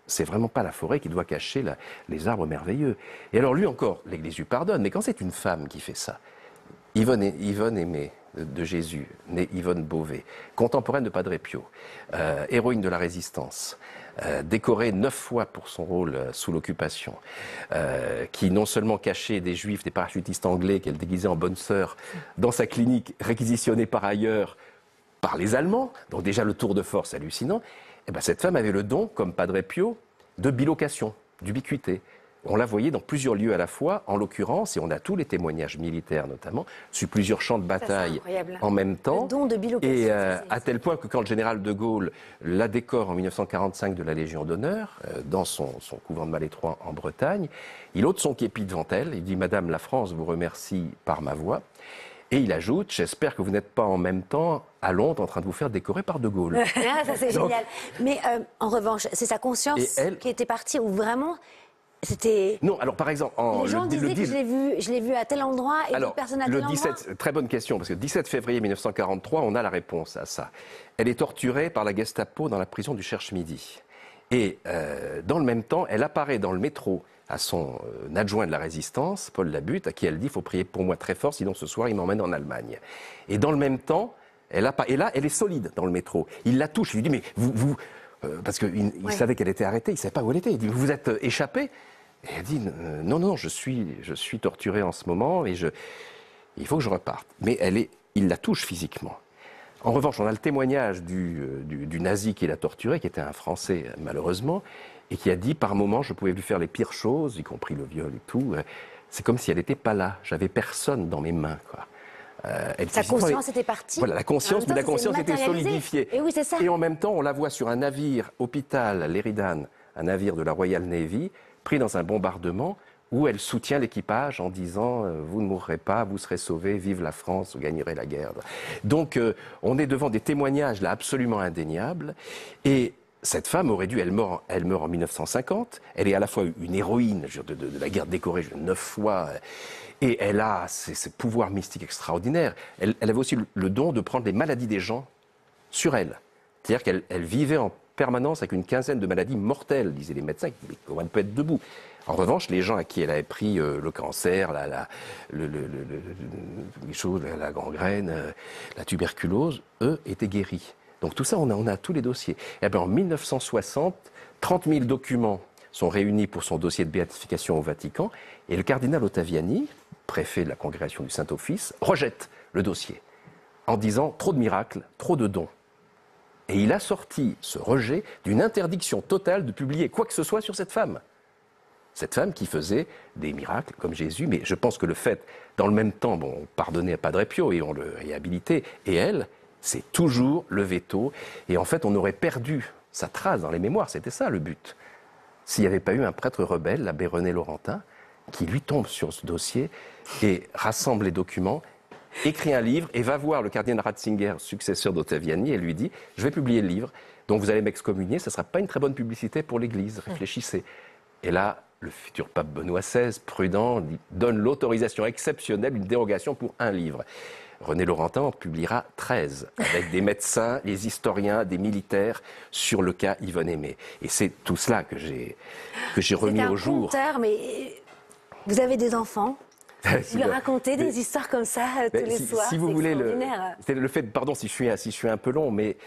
D: c'est vraiment pas la forêt qui doit cacher les arbres merveilleux. Et alors lui encore, l'Église lui pardonne. Mais quand c'est une femme qui fait ça, Yvonne Aimée de Jésus, née Yvonne Beauvais, contemporaine de Padre Pio, héroïne de la Résistance, décorée 9 fois pour son rôle sous l'occupation, qui non seulement cachait des juifs, des parachutistes anglais qu'elle déguisait en bonne sœur dans sa clinique, réquisitionnée par ailleurs par les Allemands, donc déjà le tour de force hallucinant, et ben cette femme avait le don, comme Padre Pio, de bilocation, d'ubiquité. On la voyait dans plusieurs lieux à la fois, en l'occurrence, et on a tous les témoignages militaires notamment, sur plusieurs champs de bataille en même temps.
A: Le don de bilocation.
D: Et à tel point que quand le général de Gaulle la décore en 1945 de la Légion d'honneur, dans son couvent de Malétroit en Bretagne, il ôte son képi devant elle, il dit « Madame, la France vous remercie par ma voix ». Et il ajoute « J'espère que vous n'êtes pas en même temps à Londres en train de vous faire décorer par de Gaulle ».
A: Ça c'est génial. Mais en revanche, c'est sa conscience qui était partie ou vraiment... C'était...
D: Non, alors par exemple...
A: Les gens disaient que je l'ai vu à tel endroit et d'autres personnes à tel endroit.
D: Très bonne question, parce que 17 février 1943, on a la réponse à ça. Elle est torturée par la Gestapo dans la prison du Cherche-Midi. Et dans le même temps, elle apparaît dans le métro à son adjoint de la Résistance, Paul Labute, à qui elle dit « Il faut prier pour moi très fort, sinon ce soir, il m'emmène en Allemagne ». Et dans le même temps, et là, elle est solide dans le métro. Il la touche, il lui dit « Mais vous... » parce qu'il savait qu'elle était arrêtée, il ne savait pas où elle était. Il dit « Vous êtes échappée ?» Et elle dit « Non, je suis torturée en ce moment et il faut que je reparte. » Mais il la touche physiquement. En revanche, on a le témoignage du nazi qui l'a torturée, qui était un Français malheureusement, et qui a dit par moments je pouvais lui faire les pires choses, y compris le viol et tout. C'est comme si elle n'était pas là. J'avais personne dans mes mains, quoi.
A: Sa conscience était partie.
D: Voilà, la conscience était solidifiée.
A: Et oui, c'est ça.
D: Et en même temps, on la voit sur un navire hôpital, l'Éridan, un navire de la Royal Navy, pris dans un bombardement, où elle soutient l'équipage en disant « Vous ne mourrez pas, vous serez sauvés, vive la France, vous gagnerez la guerre ». Donc, on est devant des témoignages là absolument indéniables. Et cette femme aurait dû, elle meurt en 1950, elle est à la fois une héroïne de la guerre décorée 9 fois, et elle a ce pouvoir mystique extraordinaire. Elle avait aussi le don de prendre les maladies des gens sur elle. C'est-à-dire qu'elle vivait en permanence avec une quinzaine de maladies mortelles, disaient les médecins, mais comment elle peut être debout? En revanche, les gens à qui elle avait pris le cancer, la gangrène, la tuberculose, eux, étaient guéris. Donc tout ça, on a tous les dossiers. Et bien, en 1960, 30 000 documents sont réunis pour son dossier de béatification au Vatican, et le cardinal Ottaviani, préfet de la congrégation du Saint-Office, rejette le dossier en disant « trop de miracles, trop de dons ». Et il a sorti ce rejet d'une interdiction totale de publier quoi que ce soit sur cette femme. Cette femme qui faisait des miracles comme Jésus, mais je pense que le fait, dans le même temps, on pardonnait à Padre Pio et on le réhabilitait, et elle, c'est toujours le veto. Et en fait, on aurait perdu sa trace dans les mémoires, c'était ça le but. S'il n'y avait pas eu un prêtre rebelle, l'abbé René Laurentin, qui lui tombe sur ce dossier et rassemble les documents écrit un livre et va voir le cardinal Ratzinger, successeur d'Ottaviani, et lui dit « Je vais publier le livre, donc vous allez m'excommunier, ce ne sera pas une très bonne publicité pour l'Église, réfléchissez. » Et là, le futur pape Benoît XVI, prudent, donne l'autorisation exceptionnelle, une dérogation pour un livre. René Laurentin en publiera 13, avec des médecins, des historiens, des militaires, sur le cas Yvonne Aimée. Et c'est tout cela que j'ai remis au jour.
A: C'est un conteur, mais vous avez des enfants. Vous leur racontez des histoires comme ça tous les soirs.
D: Si vous voulez, le fait, pardon si je suis un peu long, mais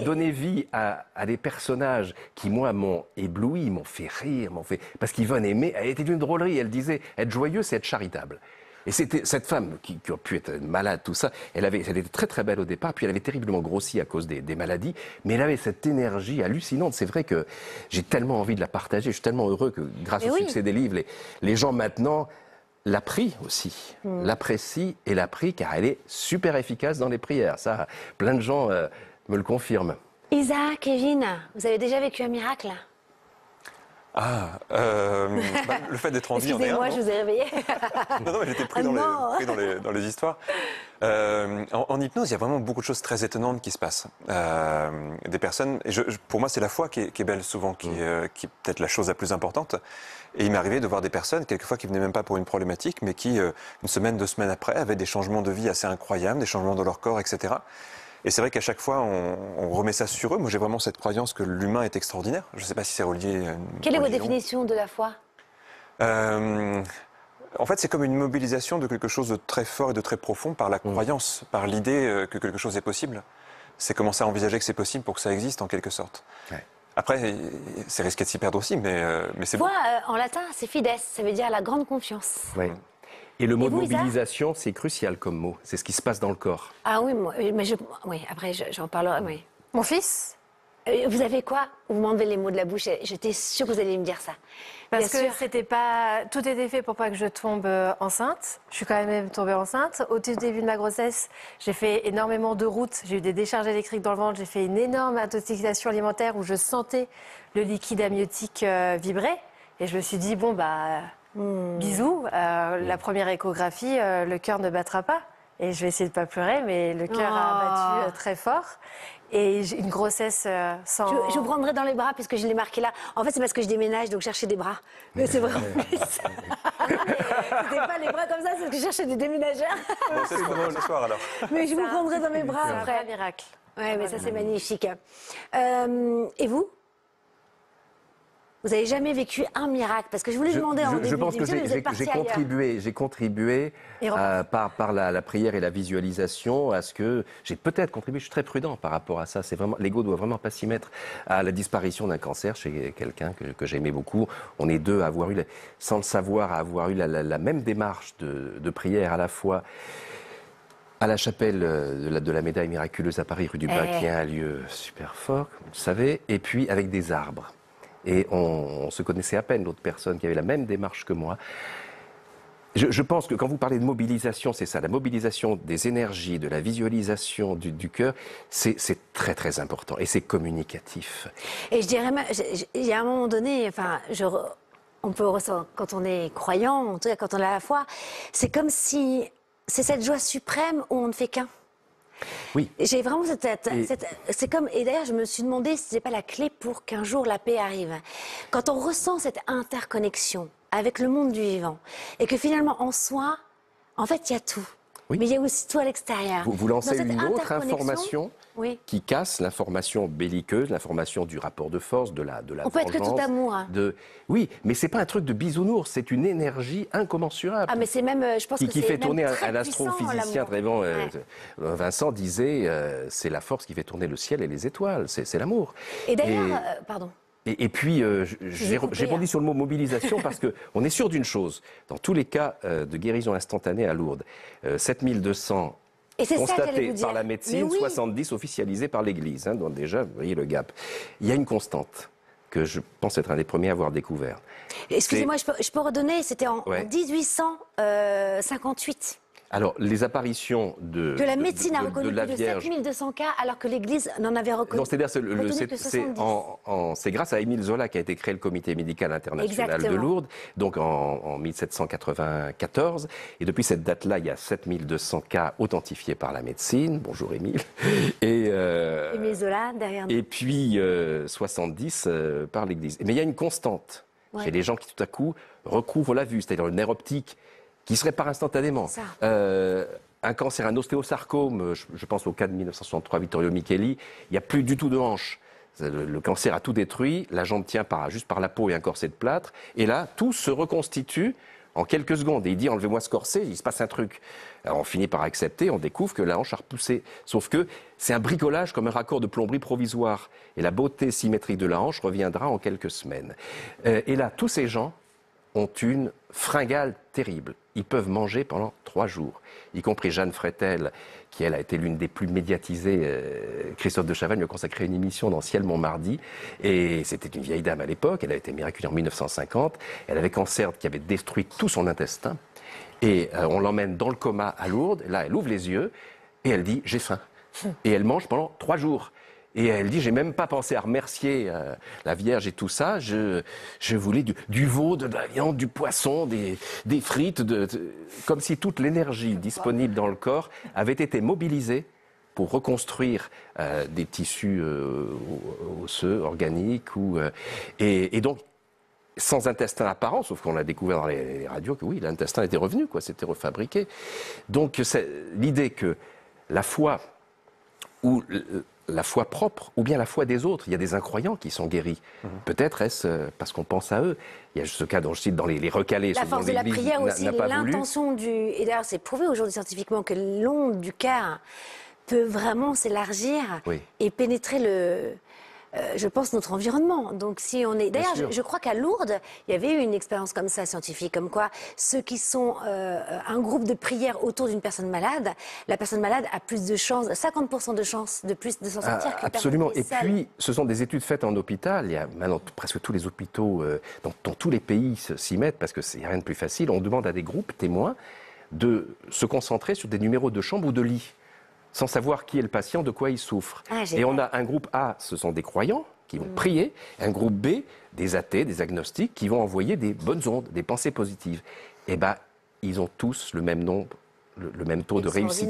D: donner vie à des personnages qui, moi, m'ont ébloui, m'ont fait rire, parce qu'Yvonne Aimée, elle était d'une drôlerie. Elle disait, être joyeux, c'est être charitable. Et c'était cette femme qui a pu être malade, tout ça, elle était très très belle au départ, puis elle avait terriblement grossi à cause des maladies, mais elle avait cette énergie hallucinante. C'est vrai que j'ai tellement envie de la partager, je suis tellement heureux que grâce au succès des livres, les gens maintenant l'apprient aussi, l'apprécient et l'apprient car elle est super efficace dans les prières. Ça, plein de gens me le confirment.
A: Isa, Kevin, vous avez déjà vécu un miracle?
B: Le fait d'être en vie en est un.
A: Excusez-moi, je vous ai réveillé.
B: Non, mais j'étais pris dans les histoires. En hypnose, il y a vraiment beaucoup de choses très étonnantes qui se passent. Des personnes, et pour moi, c'est la foi qui est belle souvent, qui est peut-être la chose la plus importante. Et il m'est arrivé de voir des personnes, quelquefois, qui venaient même pas pour une problématique, mais qui, une semaine, 2 semaines après, avaient des changements de vie assez incroyables, des changements dans leur corps, etc. Et c'est vrai qu'à chaque fois, on remet ça sur eux. Moi, j'ai vraiment cette croyance que l'humain est extraordinaire. Je ne sais pas si c'est relié à une
A: Quelle est votre
B: religion.
A: définition de la foi?
B: En fait, c'est comme une mobilisation de quelque chose de très fort et de très profond par la croyance, par l'idée que quelque chose est possible. C'est commencer à envisager que c'est possible pour que ça existe, en quelque sorte. Ouais. Après, c'est risqué de s'y perdre aussi, mais c'est
A: foi, en latin, c'est fides, ça veut dire la grande confiance.
D: Oui. Et le mot de mobilisation, c'est crucial comme mot. C'est ce qui se passe dans le corps.
A: Ah oui, mais après, j'en parlerai. Oui.
C: Mon fils?
A: Vous avez quoi? Vous m'enlevez les mots de la bouche. J'étais sûre que vous alliez me dire ça.
C: Parce que c'était pas... Tout était fait pour pas que je tombe enceinte. Je suis quand même tombée enceinte. Au tout début de ma grossesse, j'ai fait énormément de routes. J'ai eu des décharges électriques dans le ventre. J'ai fait une énorme intoxication alimentaire où je sentais le liquide amniotique vibrer. Et je me suis dit, bon, bisous. La première échographie, le cœur ne battra pas. Et je vais essayer de ne pas pleurer, mais le cœur a battu très fort. Et j'ai une grossesse sans...
A: Je vous prendrai dans les bras puisque je l'ai marqué là. En fait, c'est parce que je déménage, donc chercher des bras. Mais c'est vraiment C'était pas les bras comme ça, c'est parce que je cherchais des déménageurs.
B: Bon, c'est ce soir alors.
A: Mais je vous prendrai dans mes bras après.
C: C'est un miracle.
A: Ouais, mais ça c'est magnifique. Et vous? Vous n'avez jamais vécu un miracle? Parce que je voulais demander en début
D: je pense que j'ai contribué par la prière et la visualisation à ce que j'ai peut-être contribué. Je suis très prudent par rapport à ça. C'est vraiment, l'ego doit vraiment pas s'y mettre à la disparition d'un cancer chez quelqu'un que j'aimais beaucoup. On est deux à avoir eu, sans le savoir, à avoir eu la même démarche de prière à la fois à la chapelle de la médaille miraculeuse à Paris, rue du Bac, qui est un lieu super fort, comme vous le savez, et puis avec des arbres. Et on se connaissait à peine, d'autres personnes qui avaient la même démarche que moi. Je pense que quand vous parlez de mobilisation, c'est ça, la mobilisation des énergies, de la visualisation du cœur, c'est très très important et c'est communicatif.
A: Et je dirais même, il y a un moment donné, on peut ressentir, quand on est croyant, en tout cas quand on a la foi, c'est comme si c'est cette joie suprême où on ne fait qu'un.
D: Oui.
A: J'ai vraiment c'est comme, et d'ailleurs je me suis demandé si ce n'est pas la clé pour qu'un jour la paix arrive. Quand on ressent cette interconnexion avec le monde du vivant et que finalement en soi, en fait il y a tout. Oui. Mais il y a aussi tout à l'extérieur.
D: Vous lancez une autre information qui casse l'information belliqueuse, l'information du rapport de force, de la
A: on peut être que tout amour.
D: Oui, mais c'est pas un truc de bisounours, c'est une énergie incommensurable.
A: Ah, mais c'est même, je pense que
D: qui fait tourner
A: un
D: astrophysicien très bon, Vincent disait, c'est la force qui fait tourner le ciel et les étoiles, c'est l'amour.
A: Et d'ailleurs, pardon.
D: Et puis, j'ai rebondi sur le mot mobilisation parce qu'on est sûr d'une chose. Dans tous les cas de guérison instantanée à Lourdes, 7200 constatés par la médecine, 70 officialisés par l'Église. Hein, donc déjà, vous voyez le gap. Il y a une constante que je pense être un des premiers à avoir découvert.
A: Excusez-moi, je peux redonner, c'était en 1858.
D: Alors, les apparitions de
A: Que la médecine a
D: de
A: reconnu
D: la
A: plus de
D: Vierge.
A: 7200 cas, alors que l'Église n'en avait reconnu,
D: Non, c'est-à-dire
A: retenu que 70.
D: c'est grâce à Émile Zola qu'a été créé le Comité médical international de
A: Exactement.
D: Lourdes, donc en 1794. Et depuis cette date-là, il y a 7200 cas authentifiés par la médecine. Bonjour Émile.
A: Émile Zola, derrière nous.
D: Et puis 70 par l'Église. Mais il y a une constante
A: Ouais.
D: chez les gens qui tout à coup recouvrent la vue, c'est-à-dire le nerf optique qui se répare instantanément.
A: Ça.
D: Un cancer, un ostéosarcome, je pense au cas de 1963, Vittorio Micheli, il n'y a plus du tout de hanche. Le cancer a tout détruit, la jambe tient juste par la peau et un corset de plâtre, et là, tout se reconstitue en quelques secondes. Et il dit, enlevez-moi ce corset, il se passe un truc. Alors on finit par accepter, on découvre que la hanche a repoussé. Sauf que c'est un bricolage comme un raccord de plomberie provisoire. Et la beauté symétrique de la hanche reviendra en quelques semaines. Et là, tous ces gens ont une fringale terrible. Ils peuvent manger pendant 3 jours, y compris Jeanne Frétel, qui elle a été l'une des plus médiatisées. Christophe de Chavannes lui a consacré une émission dans Ciel Montmardi, et c'était une vieille dame à l'époque, elle a été miraculée en 1950, elle avait cancer qui avait détruit tout son intestin, et on l'emmène dans le coma à Lourdes, là elle ouvre les yeux, et elle dit « j'ai faim ». Et elle mange pendant 3 jours. Et elle dit, j'ai même pas pensé à remercier la Vierge et tout ça. Je voulais du veau, de la viande, du poisson, des frites, comme si toute l'énergie disponible dans le corps avait été mobilisée pour reconstruire des tissus osseux, organiques. Et donc, sans intestin apparent, sauf qu'on a découvert dans les radios que oui, l'intestin était revenu, c'était refabriqué. Donc, c'est l'idée que la foi ou la foi propre, ou bien la foi des autres. Il y a des incroyants qui sont guéris. Peut-être est-ce parce qu'on pense à eux. Il y a ce cas dont je cite dans les recalés.
A: La force de la prière aussi, l'intention du... Et d'ailleurs, c'est prouvé aujourd'hui scientifiquement que l'onde du cœur peut vraiment s'élargir et pénétrer je pense, notre environnement. Donc, si on est... D'ailleurs, je crois qu'à Lourdes, il y avait eu une expérience comme ça, scientifique, comme quoi ceux qui sont un groupe de prière autour d'une personne malade, la personne malade a plus de chances, 50% de chances de plus de s'en sortir que
D: absolument.
A: Et
D: puis, ce sont des études faites en hôpital. Il y a maintenant presque tous les hôpitaux, dans tous les pays s'y mettent, parce qu'il n'y a rien de plus facile. On demande à des groupes témoins de se concentrer sur des numéros de chambre ou de lit, sans savoir qui est le patient, de quoi il souffre. Et on a un groupe A, ce sont des croyants qui vont prier, un groupe B, des athées, des agnostiques, qui vont envoyer des bonnes ondes, des pensées positives. Et ils ont tous le même nombre, le même taux de réussite.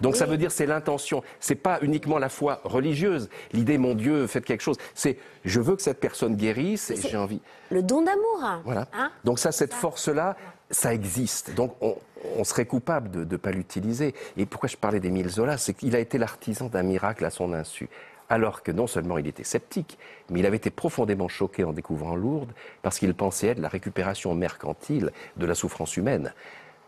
D: Donc ça veut dire c'est l'intention. C'est pas uniquement la foi religieuse. L'idée, mon Dieu, faites quelque chose. C'est je veux que cette personne guérisse et j'ai envie.
A: Le don d'amour.
D: Voilà. Donc cette force-là, ça existe. Donc on serait coupable de ne pas l'utiliser. Et pourquoi je parlais d'Émile Zola, c'est qu'il a été l'artisan d'un miracle à son insu. Alors que non seulement il était sceptique, mais il avait été profondément choqué en découvrant Lourdes, parce qu'il pensait être la récupération mercantile de la souffrance humaine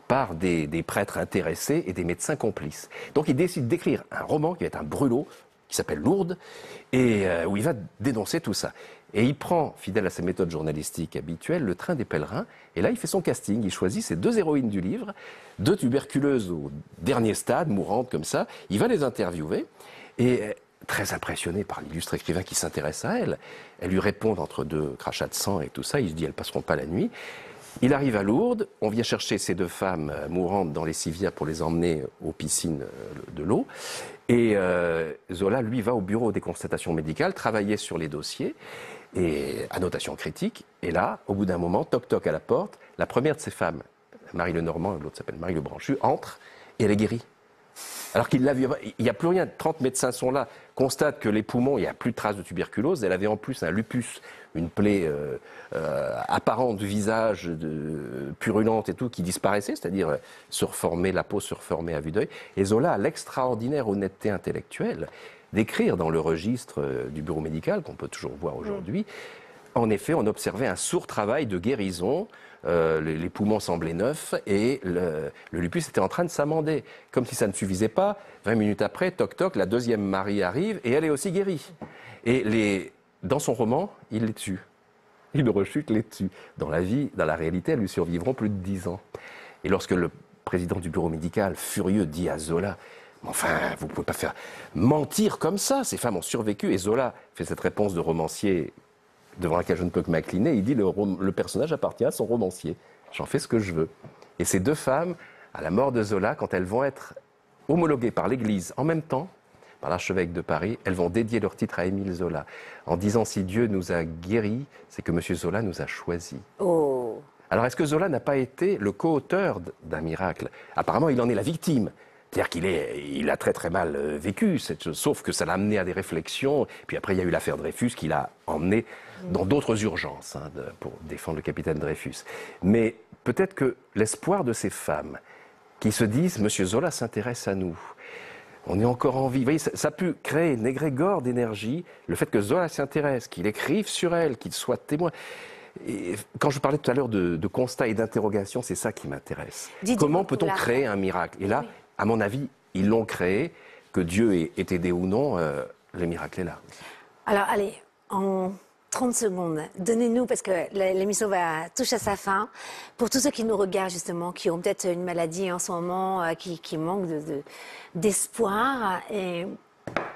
D: par des prêtres intéressés et des médecins complices. Donc il décide d'écrire un roman qui va être un brûlot, qui s'appelle Lourdes, et où il va dénoncer tout ça. Et il prend, fidèle à ses méthodes journalistiques habituelles, le train des pèlerins, et là il fait son casting, il choisit ses 2 héroïnes du livre, 2 tuberculeuses au dernier stade, mourantes comme ça, il va les interviewer, et très impressionné par l'illustre écrivain qui s'intéresse à elle, elle lui répond entre 2 crachats de sang et tout ça, il se dit elles passeront pas la nuit. Il arrive à Lourdes, on vient chercher ces 2 femmes mourantes dans les civières pour les emmener aux piscines de l'eau. Et Zola, lui, va au bureau des constatations médicales, travailler sur les dossiers, et annotation critique. Et là, au bout d'un moment, toc-toc à la porte, la première de ces femmes, Marie Lenormand, l'autre s'appelle Marie Le Branchu, entre et elle est guérie. Alors qu'il l'a vu, il n'y a plus rien, 30 médecins sont là, constatent que les poumons, il n'y a plus de traces de tuberculose, elle avait en plus un lupus, une plaie apparente du visage, purulente et tout, qui disparaissait, c'est-à-dire la peau se reformait à vue d'œil. Et Zola a l'extraordinaire honnêteté intellectuelle d'écrire dans le registre du bureau médical, qu'on peut toujours voir aujourd'hui, en effet, on observait un sourd travail de guérison. Les poumons semblaient neufs et le lupus était en train de s'amender. Comme si ça ne suffisait pas, 20 minutes après, toc toc, la deuxième Marie arrive et elle est aussi guérie. Et dans son roman, il les tue. Il rechute, les tue. Dans la vie, dans la réalité, elles lui survivront plus de 10 ans. Et lorsque le président du bureau médical, furieux, dit à Zola, enfin, vous ne pouvez pas faire mentir comme ça, ces femmes ont survécu. Et Zola fait cette réponse de romancier devant laquelle je ne peux que m'incliner, il dit le personnage appartient à son romancier. J'en fais ce que je veux. Et ces 2 femmes, à la mort de Zola, quand elles vont être homologuées par l'Église en même temps, par l'archevêque de Paris, elles vont dédier leur titre à Émile Zola, en disant si Dieu nous a guéris, c'est que M. Zola nous a choisis.
A: Oh.
D: Alors est-ce que Zola n'a pas été le co-auteur d'un miracle? Apparemment, il en est la victime. C'est-à-dire qu'il a très très mal vécu cette chose, sauf que ça l'a amené à des réflexions. Puis après, il y a eu l'affaire Dreyfus qui l'a emmené dans d'autres urgences pour défendre le capitaine Dreyfus. Mais peut-être que l'espoir de ces femmes qui se disent « Monsieur Zola s'intéresse à nous », on est encore en vie. Vous voyez, ça a pu créer une égrégore d'énergie, le fait que Zola s'intéresse, qu'il écrive sur elle, qu'il soit témoin. Et quand je parlais tout à l'heure de constat et d'interrogation, c'est ça qui m'intéresse. Comment peut-on créer un miracle? Et là, à mon avis, ils l'ont créé, que Dieu ait aidé ou non, le miracle est là.
A: Alors, allez, en 30 secondes, donnez-nous, parce que l'émission touche à sa fin, pour tous ceux qui nous regardent justement, qui ont peut-être une maladie en ce moment, qui manquent d'espoir, et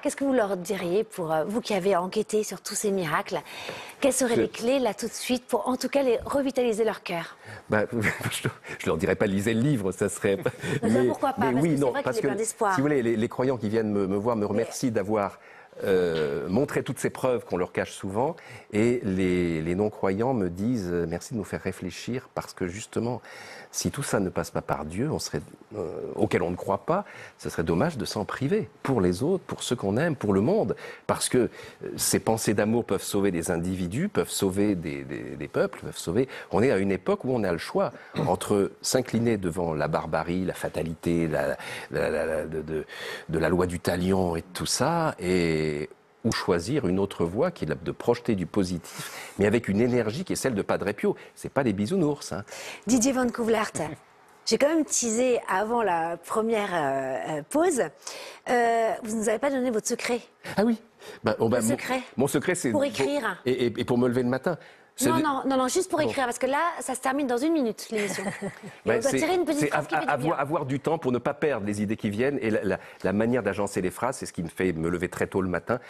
A: qu'est-ce que vous leur diriez pour vous qui avez enquêté sur tous ces miracles? Quelles seraient les clés là tout de suite pour en tout cas les revitaliser leur cœur?
D: Je leur dirais pas lisez le livre, ça serait.
A: Mais pourquoi pas? Parce
D: oui,
A: que c'est
D: non,
A: vrai
D: parce
A: qu'il y a
D: que
A: plein d'espoir.
D: si vous voulez, les croyants qui viennent me voir me remercient d'avoir montré toutes ces preuves qu'on leur cache souvent, et les non-croyants me disent merci de nous faire réfléchir parce que justement, si tout ça ne passe pas par Dieu, auquel on ne croit pas, ce serait dommage de s'en priver pour les autres, pour ceux qu'on aime, pour le monde, parce que ces pensées d'amour peuvent sauver des individus, peuvent sauver des peuples, peuvent sauver. On est à une époque où on a le choix entre s'incliner devant la barbarie, la fatalité, de la loi du talion et tout ça, ou choisir une autre voie qui est de projeter du positif, mais avec une énergie qui est celle de Padre Pio. C'est pas des bisounours.
A: Didier Van Couvelaert, j'ai quand même teasé avant la première pause. Vous ne nous avez pas donné votre secret.
D: Ah oui.
A: Secret.
D: Mon secret, c'est
A: pour écrire.
D: Et pour me lever le matin.
A: Non, juste pour écrire, parce que là, ça se termine dans 1 minute, l'émission. On doit tirer une petite phrase qui fait du bien.
D: Avoir du temps pour ne pas perdre les idées qui viennent, et la manière d'agencer les phrases, c'est ce qui me fait me lever très tôt le matin.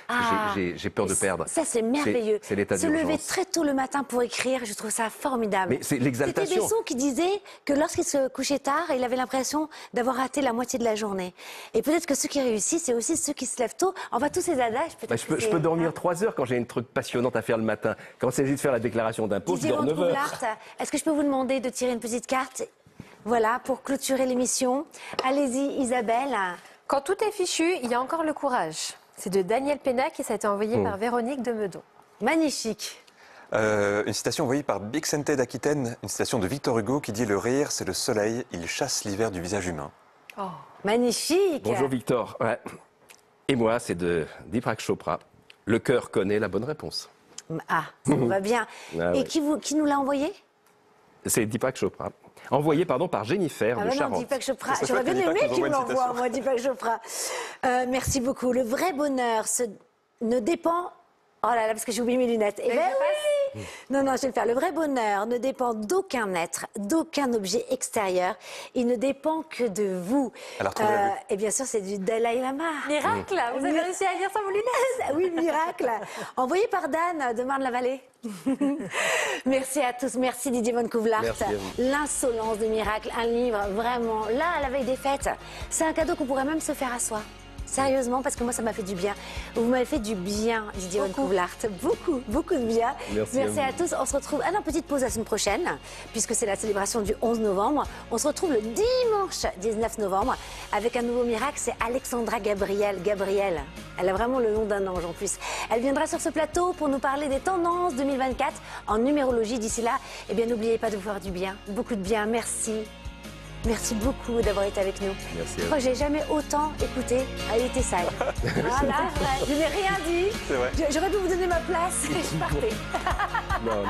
D: J'ai peur de perdre.
A: Ça, c'est merveilleux.
D: C'est l'état d'urgence.
A: Se lever très tôt le matin pour écrire, je trouve ça formidable.
D: Mais c'est l'exaltation.
A: C'était Besson qui disait que lorsqu'il se couchait tard, il avait l'impression d'avoir raté la moitié de la journée. Et peut-être que ceux qui réussissent, c'est aussi ceux qui se lèvent tôt. Enfin, tous ces adages, peut-être.
D: Je peux dormir 3 heures quand j'ai une truc passionnante à faire le matin. Quand il s'agit de faire la déclaration d'impôt, je dors 9 heures.
A: Est-ce que je peux vous demander de tirer une petite carte? Voilà, pour clôturer l'émission. Allez-y, Isabelle.
C: Quand tout est fichu, il y a encore le courage. C'est de Daniel Pénac et ça a été envoyé par Véronique de Meudon.
A: Magnifique.
B: Une citation envoyée par Bixente d'Aquitaine, une citation de Victor Hugo qui dit « Le rire, c'est le soleil, il chasse l'hiver du visage humain ».
A: Oh, magnifique.
D: Bonjour Victor. Ouais. Et moi, c'est de Deepak Chopra. Le cœur connaît la bonne réponse.
A: Ah, ça va bien. Et qui nous l'a envoyé?
D: C'est Deepak Chopra. Envoyé, par Jennifer de Charente.
A: Deepak Chopra. J'aurais bien aimé qu'il me l'envoie, moi, Deepak Chopra. Merci beaucoup. Le vrai bonheur ne dépend... Oh là là, parce que j'ai oublié mes lunettes. Eh bien oui. Non, je vais le faire. Le vrai bonheur ne dépend d'aucun être, d'aucun objet extérieur. Il ne dépend que de vous.
B: Alors,
A: et bien sûr, c'est du Dalai Lama.
C: Miracle. Vous avez réussi à lire sans vos lunettes?
A: Oui, miracle. Envoyé par Dan de Marne-la-Vallée. Merci à tous. Merci Didier Van Couvelaert. L'insolence des miracles, un livre vraiment, là, à la veille des fêtes. C'est un cadeau qu'on pourrait même se faire à soi. Sérieusement, parce que moi, ça m'a fait du bien. Vous m'avez fait du bien, Didier Van Couvelaert. Beaucoup de bien. Merci à tous. On se retrouve... Ah non, petite pause la semaine prochaine, puisque c'est la célébration du 11 novembre. On se retrouve le dimanche 19 novembre avec un nouveau miracle. C'est Alexandra Gabriel. Elle a vraiment le nom d'un ange en plus. Elle viendra sur ce plateau pour nous parler des tendances 2024 en numérologie. D'ici là, eh bien, n'oubliez pas de vous faire du bien. Beaucoup de bien. Merci. Merci beaucoup d'avoir été avec nous.
D: Merci.
A: Je crois que j'ai jamais autant écouté Haïté Side. Voilà, je n'ai rien dit.
B: C'est vrai.
A: J'aurais pu vous donner ma place et je partais.
D: Non.